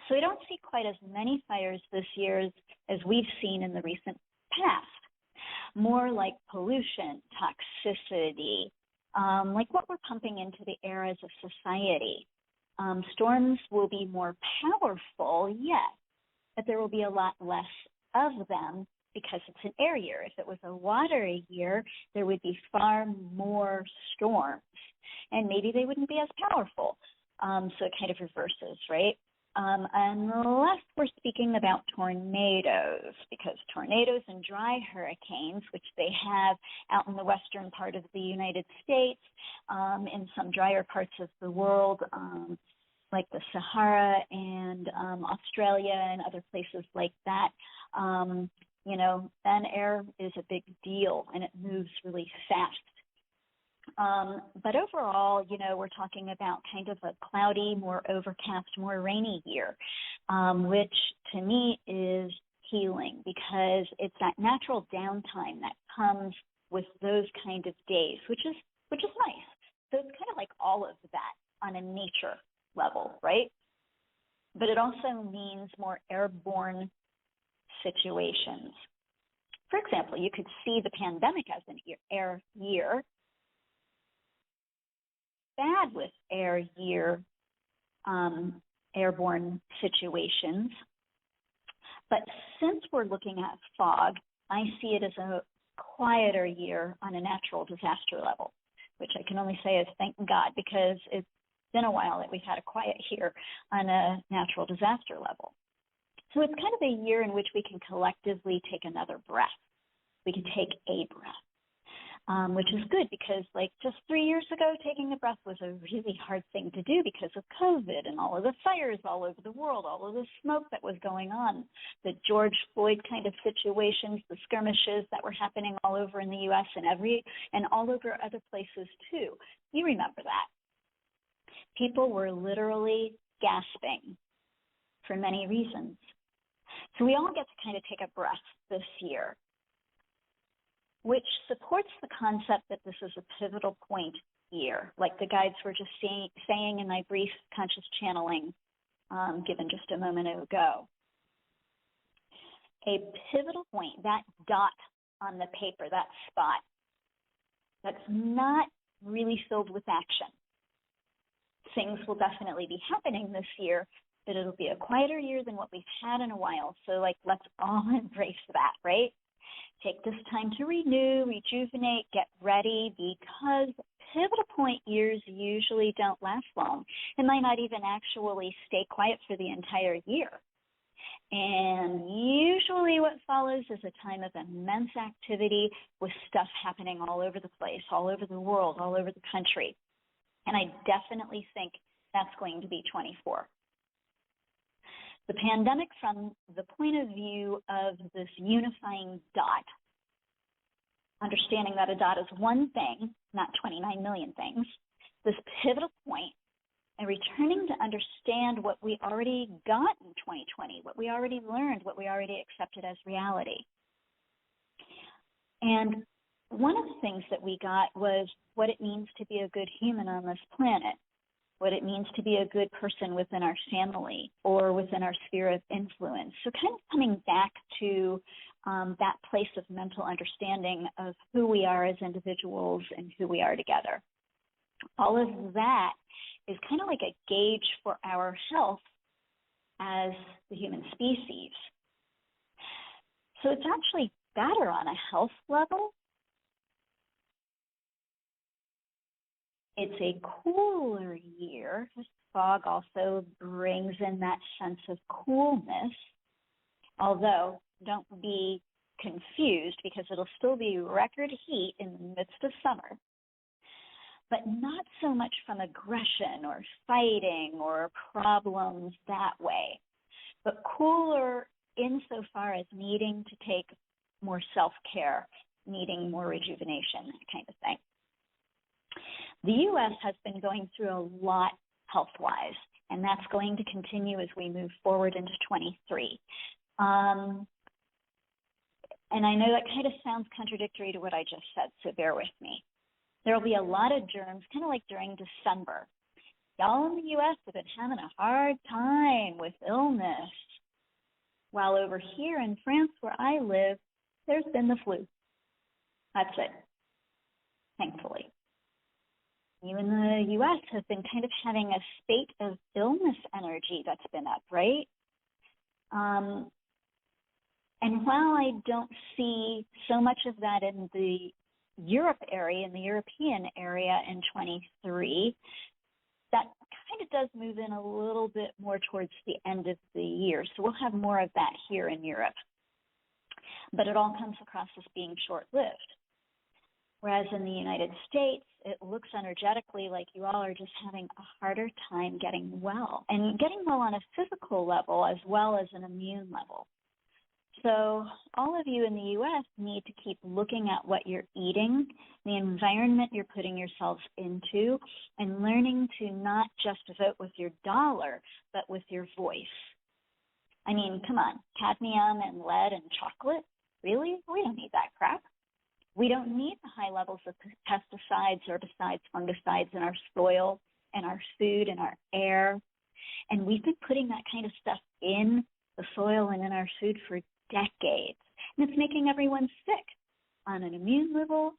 So we don't see quite as many fires this year as we've seen in the recent past. More like pollution, toxicity, like what we're pumping into the air as a society. Storms will be more powerful, yes, but there will be a lot less of them because it's an air year. If it was a water year, there would be far more storms, and maybe they wouldn't be as powerful. So it kind of reverses, right? unless we're speaking about tornadoes, because tornadoes and dry hurricanes, which they have out in the western part of the United States, in some drier parts of the world, like the Sahara and Australia and other places like that, then air is a big deal and it moves really fast. But overall, we're talking about kind of a cloudy, more overcast, more rainy year, which to me is healing, because it's that natural downtime that comes with those kind of days, which is nice. So it's kind of like all of that on a nature level, right? But it also means more airborne situations. For example, you could see the pandemic as an air year. Bad with airborne situations. But since we're looking at fog, I see it as a quieter year on a natural disaster level, which I can only say is thank God, because it's been a while that we've had a quiet year on a natural disaster level. So it's kind of a year in which we can collectively take another breath. We can take a breath, which is good, because like just 3 years ago, taking a breath was a really hard thing to do because of COVID and all of the fires all over the world, all of the smoke that was going on, the George Floyd kind of situations, the skirmishes that were happening all over in the U.S. and all over other places too. You remember that. People were literally gasping for many reasons. So we all get to kind of take a breath this year, which supports the concept that this is a pivotal point year, like the guides were just saying in my brief conscious channeling given just a moment ago. A pivotal point, that dot on the paper, that spot, that's not really filled with action. Things will definitely be happening this year, but it'll be a quieter year than what we've had in a while. So, let's all embrace that, right? Take this time to renew, rejuvenate, get ready, because pivotal point years usually don't last long. It might not even actually stay quiet for the entire year. And usually what follows is a time of immense activity with stuff happening all over the place, all over the world, all over the country. And I definitely think that's going to be 24. The pandemic, from the point of view of this unifying dot, understanding that a dot is one thing, not 29 million things, this pivotal point, and returning to understand what we already got in 2020, what we already learned, what we already accepted as reality. And one of the things that we got was what it means to be a good human on this planet, what it means to be a good person within our family or within our sphere of influence. So kind of coming back to that place of mental understanding of who we are as individuals and who we are together. All of that is kind of like a gauge for our health as the human species. So it's actually better on a health level. It's a cooler year. This fog also brings in that sense of coolness, although don't be confused because it'll still be record heat in the midst of summer, but not so much from aggression or fighting or problems that way, but cooler insofar as needing to take more self-care, needing more rejuvenation, that kind of thing. The U.S. has been going through a lot health-wise, and that's going to continue as we move forward into 23. And I know that kind of sounds contradictory to what I just said, so bear with me. There will be a lot of germs, kind of like during December. Y'all in the U.S. have been having a hard time with illness, while over here in France, where I live, there's been the flu. That's it, thankfully. You in the U.S. have been kind of having a spate of illness energy that's been up, right? And while I don't see so much of that in the Europe area, in the European area in 23, that kind it does move in a little bit more towards the end of the year. So we'll have more of that here in Europe. But it all comes across as being short-lived. Whereas in the United States, it looks energetically like you all are just having a harder time getting well, and getting well on a physical level as well as an immune level. So all of you in the U.S. need to keep looking at what you're eating, the environment you're putting yourselves into, and learning to not just vote with your dollar, but with your voice. I mean, come on, cadmium and lead and chocolate? Really? We don't need that crap. We don't need the high levels of pesticides, herbicides, fungicides in our soil and our food and our air. And we've been putting that kind of stuff in the soil and in our food for decades. And it's making everyone sick on an immune level,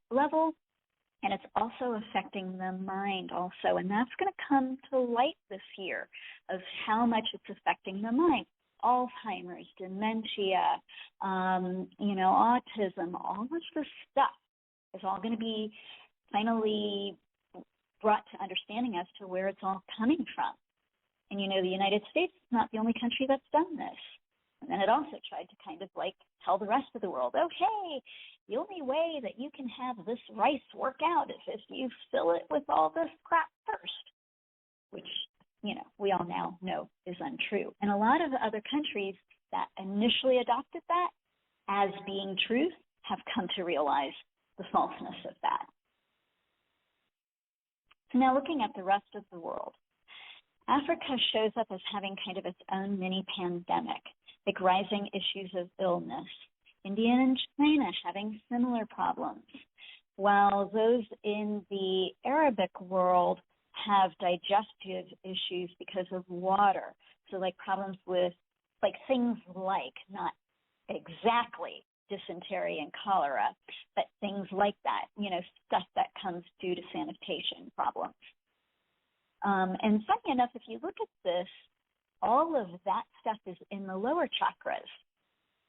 and it's also affecting the mind also. And that's going to come to light this year of how much it's affecting the mind. Alzheimer's, dementia, autism, all of this stuff is all going to be finally brought to understanding as to where it's all coming from. And the United States is not the only country that's done this. And then it also tried to kind of like tell the rest of the world, oh, hey, the only way that you can have this rice work out is if you fill it with all this crap first, which we all now know is untrue. And a lot of other countries that initially adopted that as being truth have come to realize the falseness of that. So now looking at the rest of the world, Africa shows up as having kind of its own mini pandemic, like rising issues of illness. India and China having similar problems, while those in the Arabic world have digestive issues because of water. So like problems with like things like, not exactly dysentery and cholera, but things like that, stuff that comes due to sanitation problems. And funny enough, if you look at this, all of that stuff is in the lower chakras,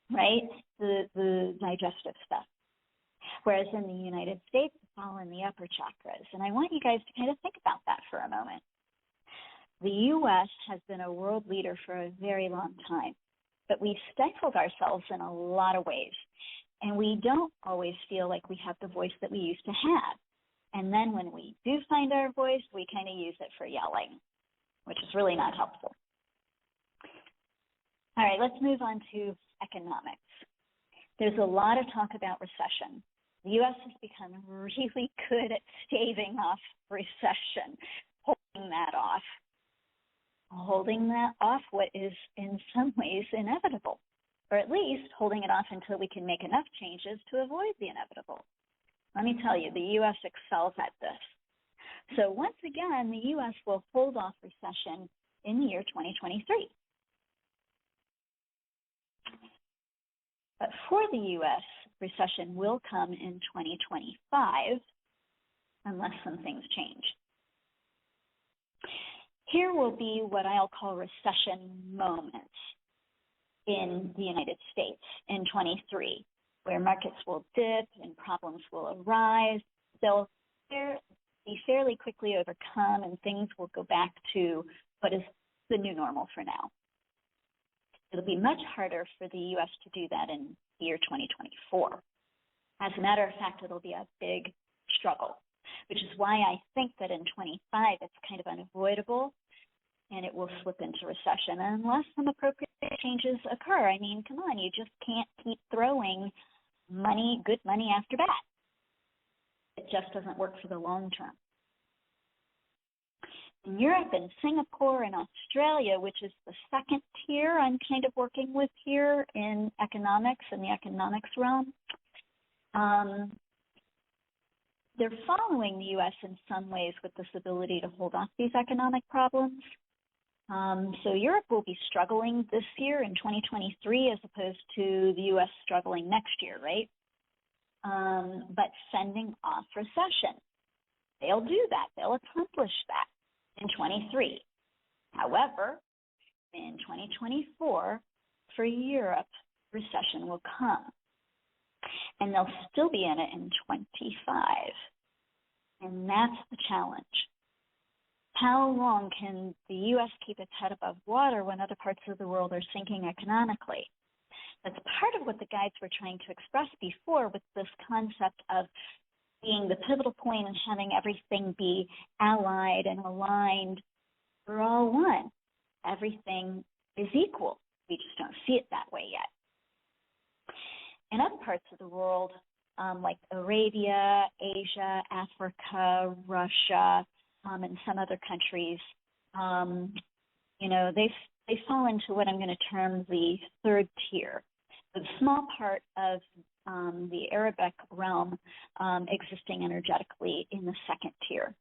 right? The digestive stuff. Whereas in the United States, it's all in the upper chakras. And I want you guys to kind of think about that for a moment. The U.S. has been a world leader for a very long time, but we've stifled ourselves in a lot of ways. And we don't always feel like we have the voice that we used to have. And then when we do find our voice, we kind of use it for yelling, which is really not helpful. All right, let's move on to economics. There's a lot of talk about recession. The U.S. has become really good at staving off recession, holding that off what is in some ways inevitable, or at least holding it off until we can make enough changes to avoid the inevitable. Let me tell you, the U.S. excels at this. So once again, the U.S. will hold off recession in the year 2023. But for the U.S., recession will come in 2025 unless some things change. Here will be what I'll call recession moments in the United States in 23, where markets will dip and problems will arise. They'll be fairly quickly overcome and things will go back to what is the new normal for now. It'll be much harder for the U.S. to do that in the year 2024. As a matter of fact, it'll be a big struggle, which is why I think that in 25 it's kind of unavoidable and it will slip into recession unless some appropriate changes occur. I mean, come on, you just can't keep throwing good money after bad. It just doesn't work for the long term. In Europe and Singapore and Australia, which is the second tier I'm kind of working with here in economics, in the economics realm, they're following the U.S. in some ways with this ability to hold off these economic problems. So Europe will be struggling this year in 2023 as opposed to the U.S. struggling next year, right? But fending off recession. They'll do that. They'll accomplish that in 23. However, in 2024, for Europe, recession will come. And they'll still be in it in 25. And that's the challenge. How long can the U.S. keep its head above water when other parts of the world are sinking economically? That's part of what the guides were trying to express before with this concept of being the pivotal point and having everything be allied and aligned. We're all one. Everything is equal. We just don't see it that way yet. In other parts of the world, like Arabia, Asia, Africa, Russia, and some other countries, they fall into what I'm going to term the third tier. The small part of the Arabic realm existing energetically in the second tier.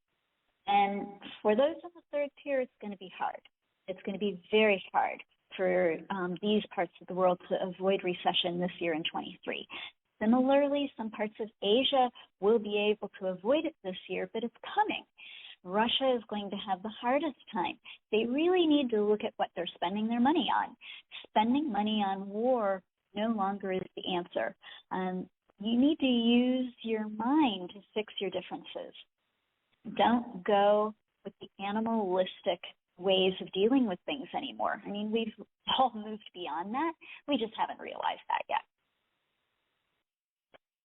And for those in the third tier, it's going to be hard. It's going to be very hard for these parts of the world to avoid recession this year in 23. Similarly, some parts of Asia will be able to avoid it this year, but it's coming. Russia is going to have the hardest time. They really need to look at what they're spending their money on. Spending money on war no longer is the answer. You need to use your mind to fix your differences. Don't go with the animalistic ways of dealing with things anymore. I mean, we've all moved beyond that. We just haven't realized that yet.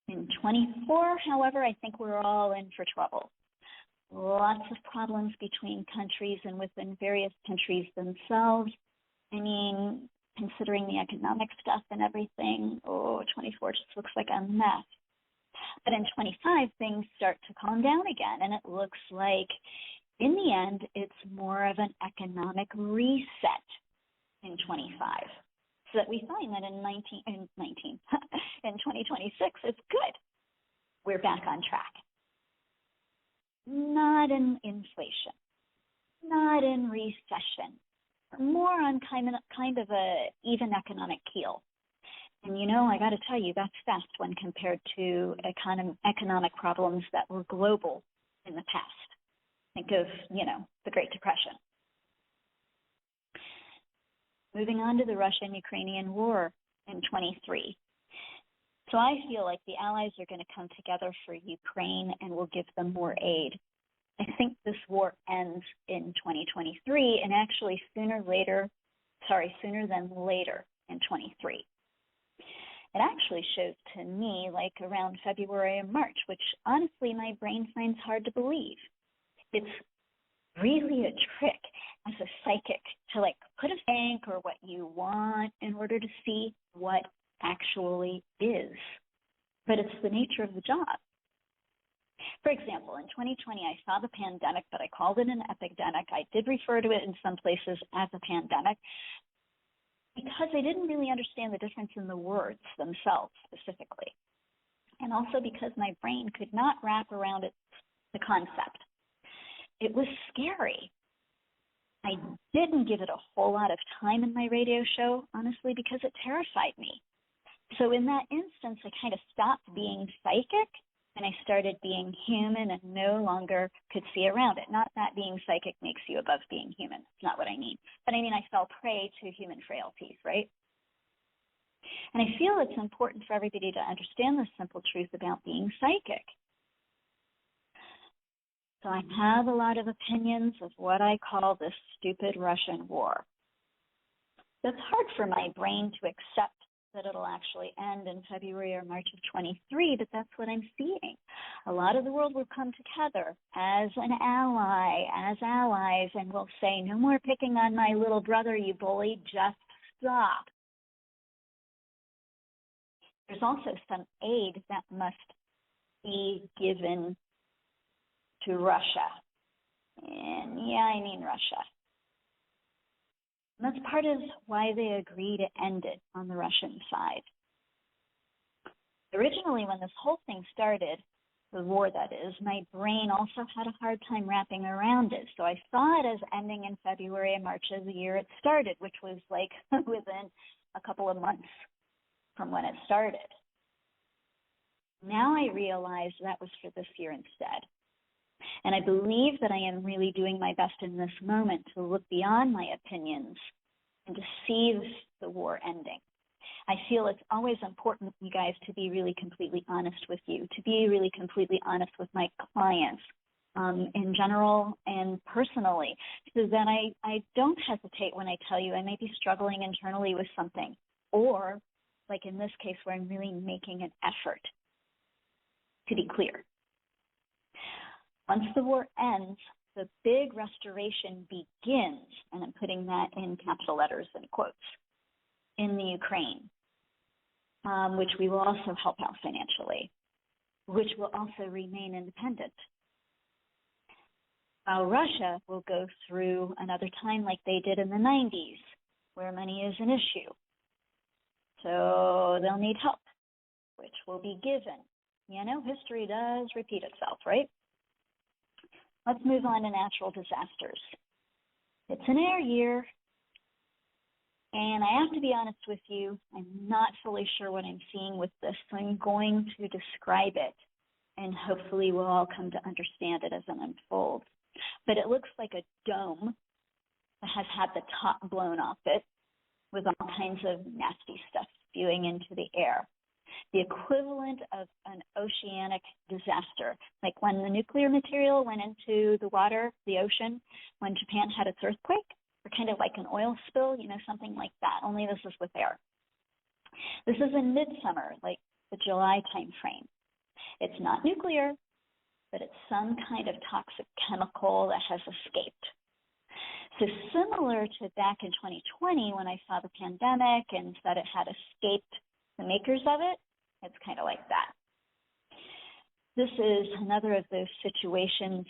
In 24, however, I think we're all in for trouble. Lots of problems between countries and within various countries themselves. I mean, considering the economic stuff and everything, 24 just looks like a mess. But in 25, things start to calm down again, and it looks like, in the end, it's more of an economic reset in 25. So that we find that in 2026, it's good. We're back on track. Not in inflation, not in recession, more on kind of a even economic keel. And I got to tell you, that's fast when compared to economic problems that were global in the past. Think of, the Great Depression. Moving on to the Russian-Ukrainian war in 23. So I feel like the allies are going to come together for Ukraine and will give them more aid. I think this war ends in 2023 and actually sooner than later in 23. It actually shows to me like around February and March, which honestly my brain finds hard to believe. It's really a trick as a psychic to put a bank or what you want in order to see what actually is. But it's the nature of the job. For example, in 2020, I saw the pandemic, but I called it an epidemic. I did refer to it in some places as a pandemic because I didn't really understand the difference in the words themselves specifically. And also because my brain could not wrap around the concept. It was scary. I didn't give it a whole lot of time in my radio show, honestly, because it terrified me. So in that instance, I kind of stopped being psychic and I started being human and no longer could see around it. Not that being psychic makes you above being human. It's not what I mean. But I mean, I fell prey to human frailties, right? And I feel it's important for everybody to understand the simple truth about being psychic. So I have a lot of opinions of what I call this stupid Russian war. It's hard for my brain to accept that it'll actually end in February or March of 23, but that's what I'm seeing. A lot of the world will come together as an ally, as allies, and will say, no more picking on my little brother, you bully, just stop. There's also some aid that must be given to Russia. And yeah, I mean Russia. And that's part of why they agree to end it on the Russian side. Originally, when this whole thing started, the war that is, my brain also had a hard time wrapping around it. So I saw it as ending in February and March of the year it started, which was like within a couple of months from when it started. Now I realize that was for this year instead. And I believe that I am really doing my best in this moment to look beyond my opinions and to see the war ending. I feel it's always important, you guys, to be really completely honest with you, to be really completely honest with my clients. in general and personally, so that I don't hesitate when I tell you I may be struggling internally with something, or like in this case where I'm really making an effort to be clear. Once the war ends, the big restoration begins, and I'm putting that in capital letters and quotes, in the Ukraine, which we will also help out financially, which will also remain independent. While Russia will go through another time like they did in the 90s, where money is an issue. So they'll need help, which will be given. You know, history does repeat itself, right? Let's move on to natural disasters. It's an air year, and I have to be honest with you, I'm not fully sure what I'm seeing with this, so I'm going to describe it, and hopefully we'll all come to understand it as it unfolds. But it looks like a dome that has had the top blown off it with all kinds of nasty stuff spewing into the air. The equivalent of an oceanic disaster, like when the nuclear material went into the water, the ocean, when Japan had its earthquake, or kind of like an oil spill, you know, something like that, only this is with air. This is in midsummer, like the July time frame. It's not nuclear, but it's some kind of toxic chemical that has escaped. So similar to back in 2020 when I saw the pandemic and said it had escaped the makers of it, it's kind of like that. This is another of those situations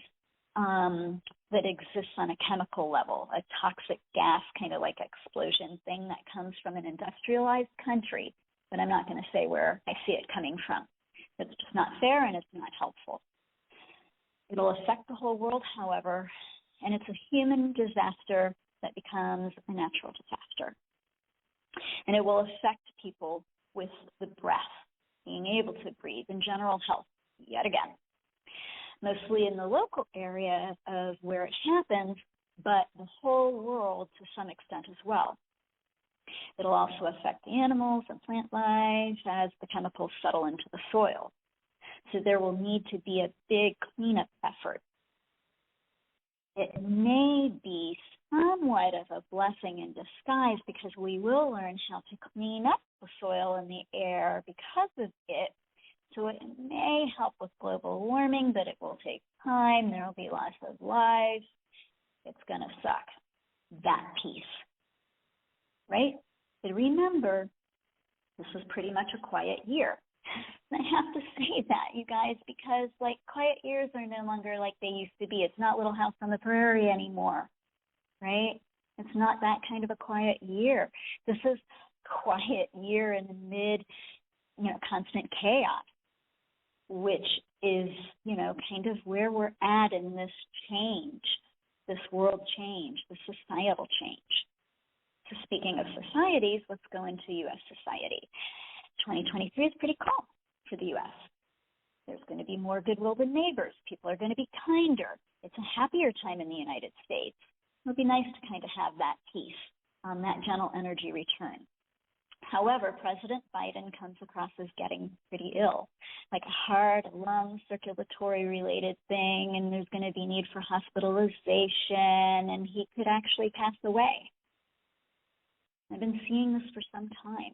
that exists on a chemical level, a toxic gas kind of like explosion thing that comes from an industrialized country, but I'm not going to say where I see it coming from. It's just not fair and it's not helpful. It'll affect the whole world, however, and it's a human disaster that becomes a natural disaster. And it will affect people with the breath, being able to breathe, and general health, yet again. Mostly in the local area of where it happens, but the whole world to some extent as well. It'll also affect the animals and plant life as the chemicals settle into the soil. So there will need to be a big cleanup effort. It may be somewhat of a blessing in disguise because we will learn how to clean up the soil and the air because of it. So it may help with global warming, but it will take time. There will be loss of lives. It's going to suck. That piece. Right? But remember, this was pretty much a quiet year. I have to say that, you guys, because like quiet years are no longer like they used to be. It's not Little House on the Prairie anymore, right? It's not that kind of a quiet year. This is quiet year in the mid, constant chaos, which is, kind of where we're at in this change, this world change, the societal change. So speaking of societies, let's go into U.S. society. 2023 is pretty calm for the U.S. There's going to be more goodwill with neighbors. People are going to be kinder. It's a happier time in the United States. It would be nice to kind of have that peace, that gentle energy return. However, President Biden comes across as getting pretty ill, like a heart, lung, circulatory related thing, and there's going to be need for hospitalization, and he could actually pass away. I've been seeing this for some time.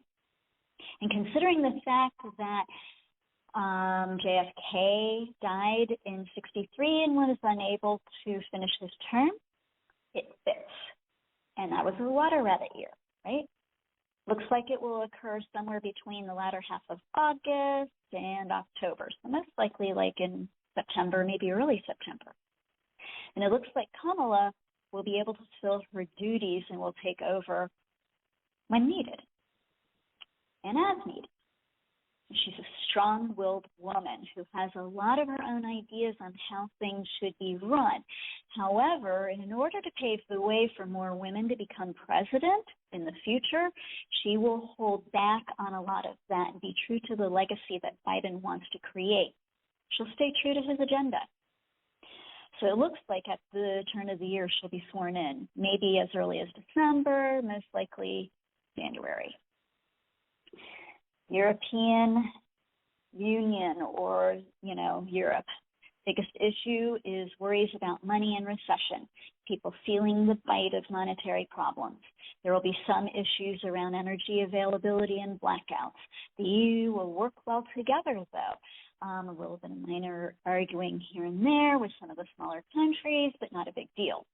And considering the fact that JFK died in 1963 and was unable to finish his term, it fits. And that was a water rabbit year, right? Looks like it will occur somewhere between the latter half of August and October. So most likely like in September, maybe early September. And it looks like Kamala will be able to fulfill her duties and will take over when needed and as needed. She's a strong-willed woman who has a lot of her own ideas on how things should be run. However, in order to pave the way for more women to become president in the future, she will hold back on a lot of that and be true to the legacy that Biden wants to create. She'll stay true to his agenda. So it looks like at the turn of the year she'll be sworn in, maybe as early as December, most likely January. European Union or, Europe. Biggest issue is worries about money and recession, people feeling the bite of monetary problems. There will be some issues around energy availability and blackouts. The EU will work well together, though. A little bit of minor arguing here and there with some of the smaller countries, but not a big deal.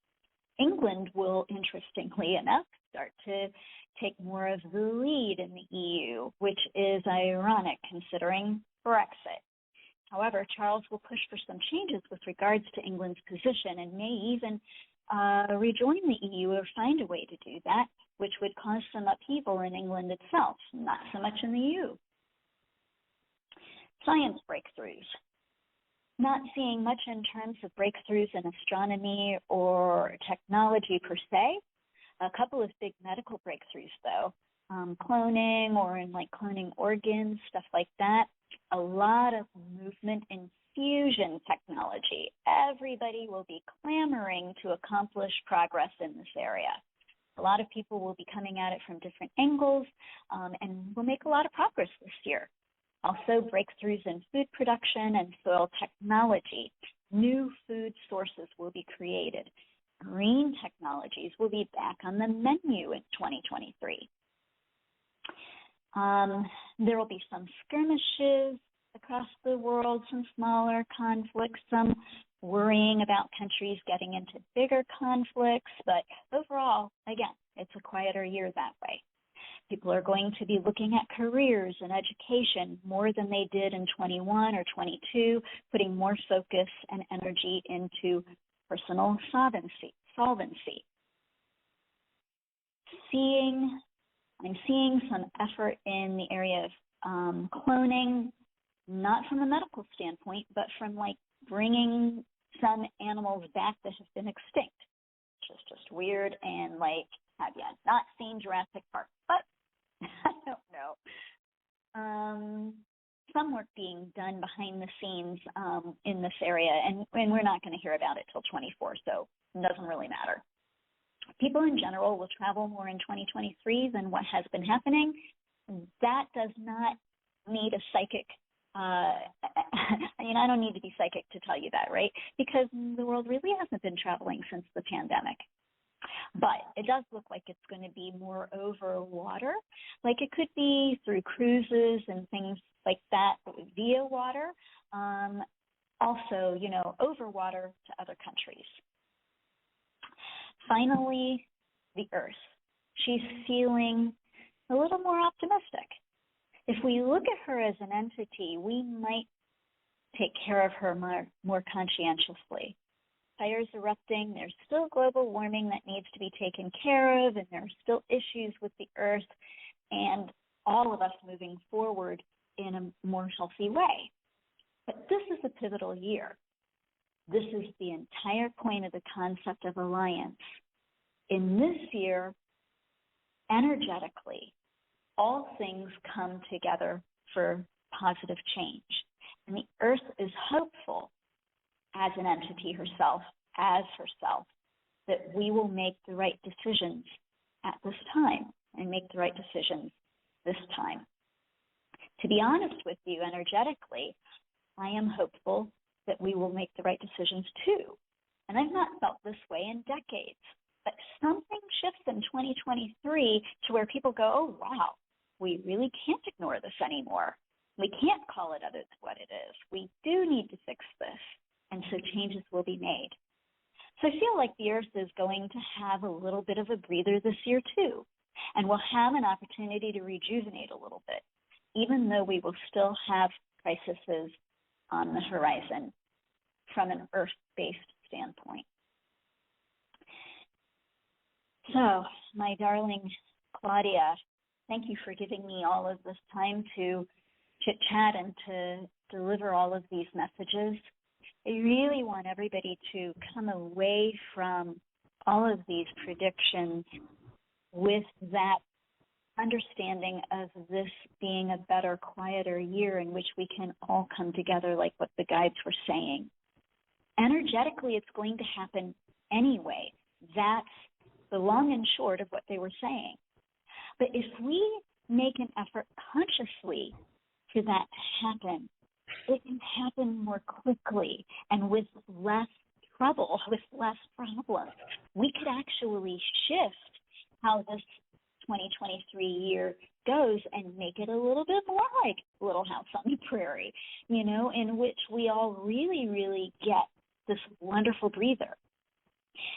England will, interestingly enough, start to take more of the lead in the EU, which is ironic considering Brexit. However, Charles will push for some changes with regards to England's position and may even rejoin the EU or find a way to do that, which would cause some upheaval in England itself, not so much in the EU. Science breakthroughs. Not seeing much in terms of breakthroughs in astronomy or technology per se. A couple of big medical breakthroughs, though. Cloning or in like cloning organs, stuff like that. A lot of movement in fusion technology. Everybody will be clamoring to accomplish progress in this area. A lot of people will be coming at it from different angles, and we'll make a lot of progress this year. Also, breakthroughs in food production and soil technology. New food sources will be created. Green technologies will be back on the menu in 2023. There will be some skirmishes across the world, some smaller conflicts, some worrying about countries getting into bigger conflicts, but overall, again, it's a quieter year that way. People are going to be looking at careers and education more than they did in 21 or 22, putting more focus and energy into personal solvency. I'm seeing some effort in the area of cloning, not from a medical standpoint, but from like bringing some animals back that have been extinct, which is just weird. And like, have you not seen Jurassic Park? But I don't know. Some work being done behind the scenes in this area, and we're not going to hear about it till 24, so it doesn't really matter. People in general will travel more in 2023 than what has been happening. That does not need a psychic. I don't need to be psychic to tell you that, right? Because the world really hasn't been traveling since the pandemic. But it does look like it's going to be more over water. Like it could be through cruises and things like that via water. Also, over water to other countries. Finally, the Earth. She's feeling a little more optimistic. If we look at her as an entity, we might take care of her more conscientiously. Fires erupting, there's still global warming that needs to be taken care of, and there are still issues with the Earth and all of us moving forward in a more healthy way. But this is a pivotal year. This is the entire point of the concept of alliance. In this year, energetically, all things come together for positive change. And the Earth is hopeful as an entity herself, that we will make the right decisions at this time and make the right decisions this time. To be honest with you, energetically, I am hopeful that we will make the right decisions too. And I've not felt this way in decades. But something shifts in 2023 to where people go, oh, wow, we really can't ignore this anymore. We can't call it other than what it is. We do need to fix this. And so changes will be made. So I feel like the Earth is going to have a little bit of a breather this year too. And we'll have an opportunity to rejuvenate a little bit, even though we will still have crises on the horizon from an Earth-based standpoint. So, my darling Claudia, thank you for giving me all of this time to chit-chat and to deliver all of these messages. I really want everybody to come away from all of these predictions with that understanding of this being a better, quieter year in which we can all come together like what the guides were saying. Energetically, it's going to happen anyway. That's the long and short of what they were saying. But if we make an effort consciously for that to happen, it can happen more quickly and with less trouble, with less problems. We could actually shift how this 2023 year goes and make it a little bit more like Little House on the Prairie, in which we all really, really get this wonderful breather.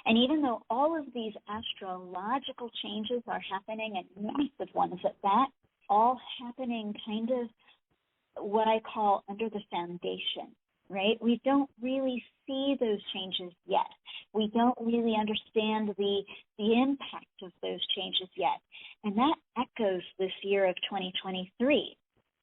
And even though all of these astrological changes are happening, and massive ones at that, all happening kind of what I call under the foundation, right? We don't really see those changes yet. We don't really understand the impact of those changes yet. And that echoes this year of 2023.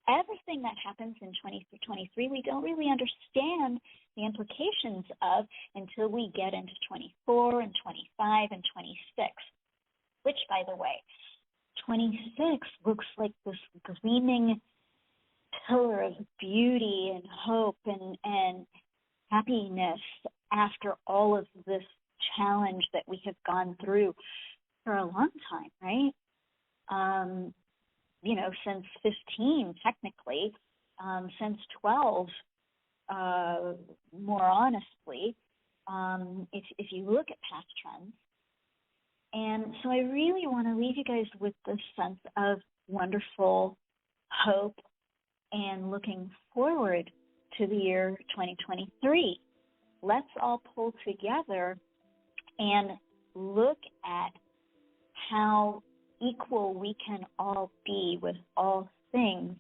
Everything that happens in 2023, we don't really understand the implications of until we get into 24 and 25 and 26, which, by the way, 26 looks like this gleaming pillar of beauty and hope and happiness after all of this challenge that we have gone through for a long time, right? Since 15, technically, since 12, more honestly, if you look at past trends. And so I really want to leave you guys with this sense of wonderful hope and looking forward to the year 2023. Let's all pull together and look at how equal we can all be with all things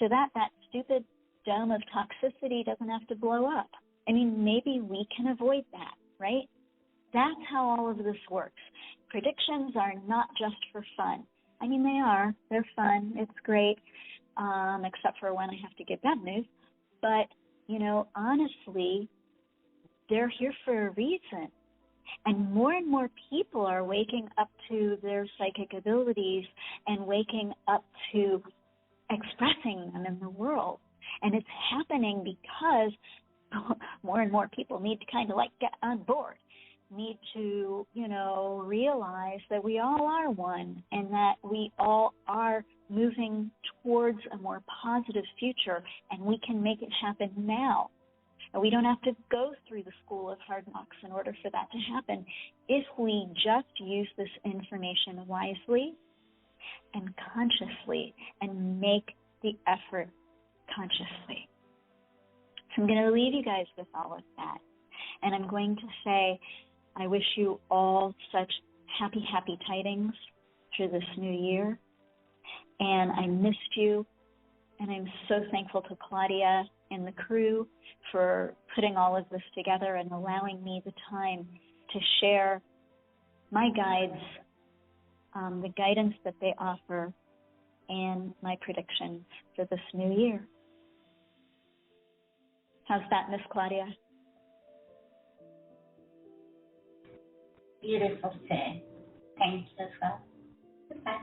so that stupid dome of toxicity doesn't have to blow up. I mean, maybe we can avoid that, right? That's how all of this works. Predictions are not just for fun. I mean, they are. They're fun. It's great, except for when I have to give bad news. But, honestly, they're here for a reason. And more people are waking up to their psychic abilities and waking up to expressing them in the world. And it's happening because more and more people need to kind of get on board, need to, realize that we all are one and that we all are moving towards a more positive future, and we can make it happen now. And we don't have to go through the school of hard knocks in order for that to happen if we just use this information wisely and consciously and make the effort consciously. So I'm going to leave you guys with all of that. And I'm going to say I wish you all such happy, happy tidings through this new year. And I missed you. And I'm so thankful to Claudia and the crew for putting all of this together and allowing me the time to share my guides, the guidance that they offer, and my predictions for this new year. How's that, Miss Claudia? Beautiful, Sue. Thank you as well. Goodbye.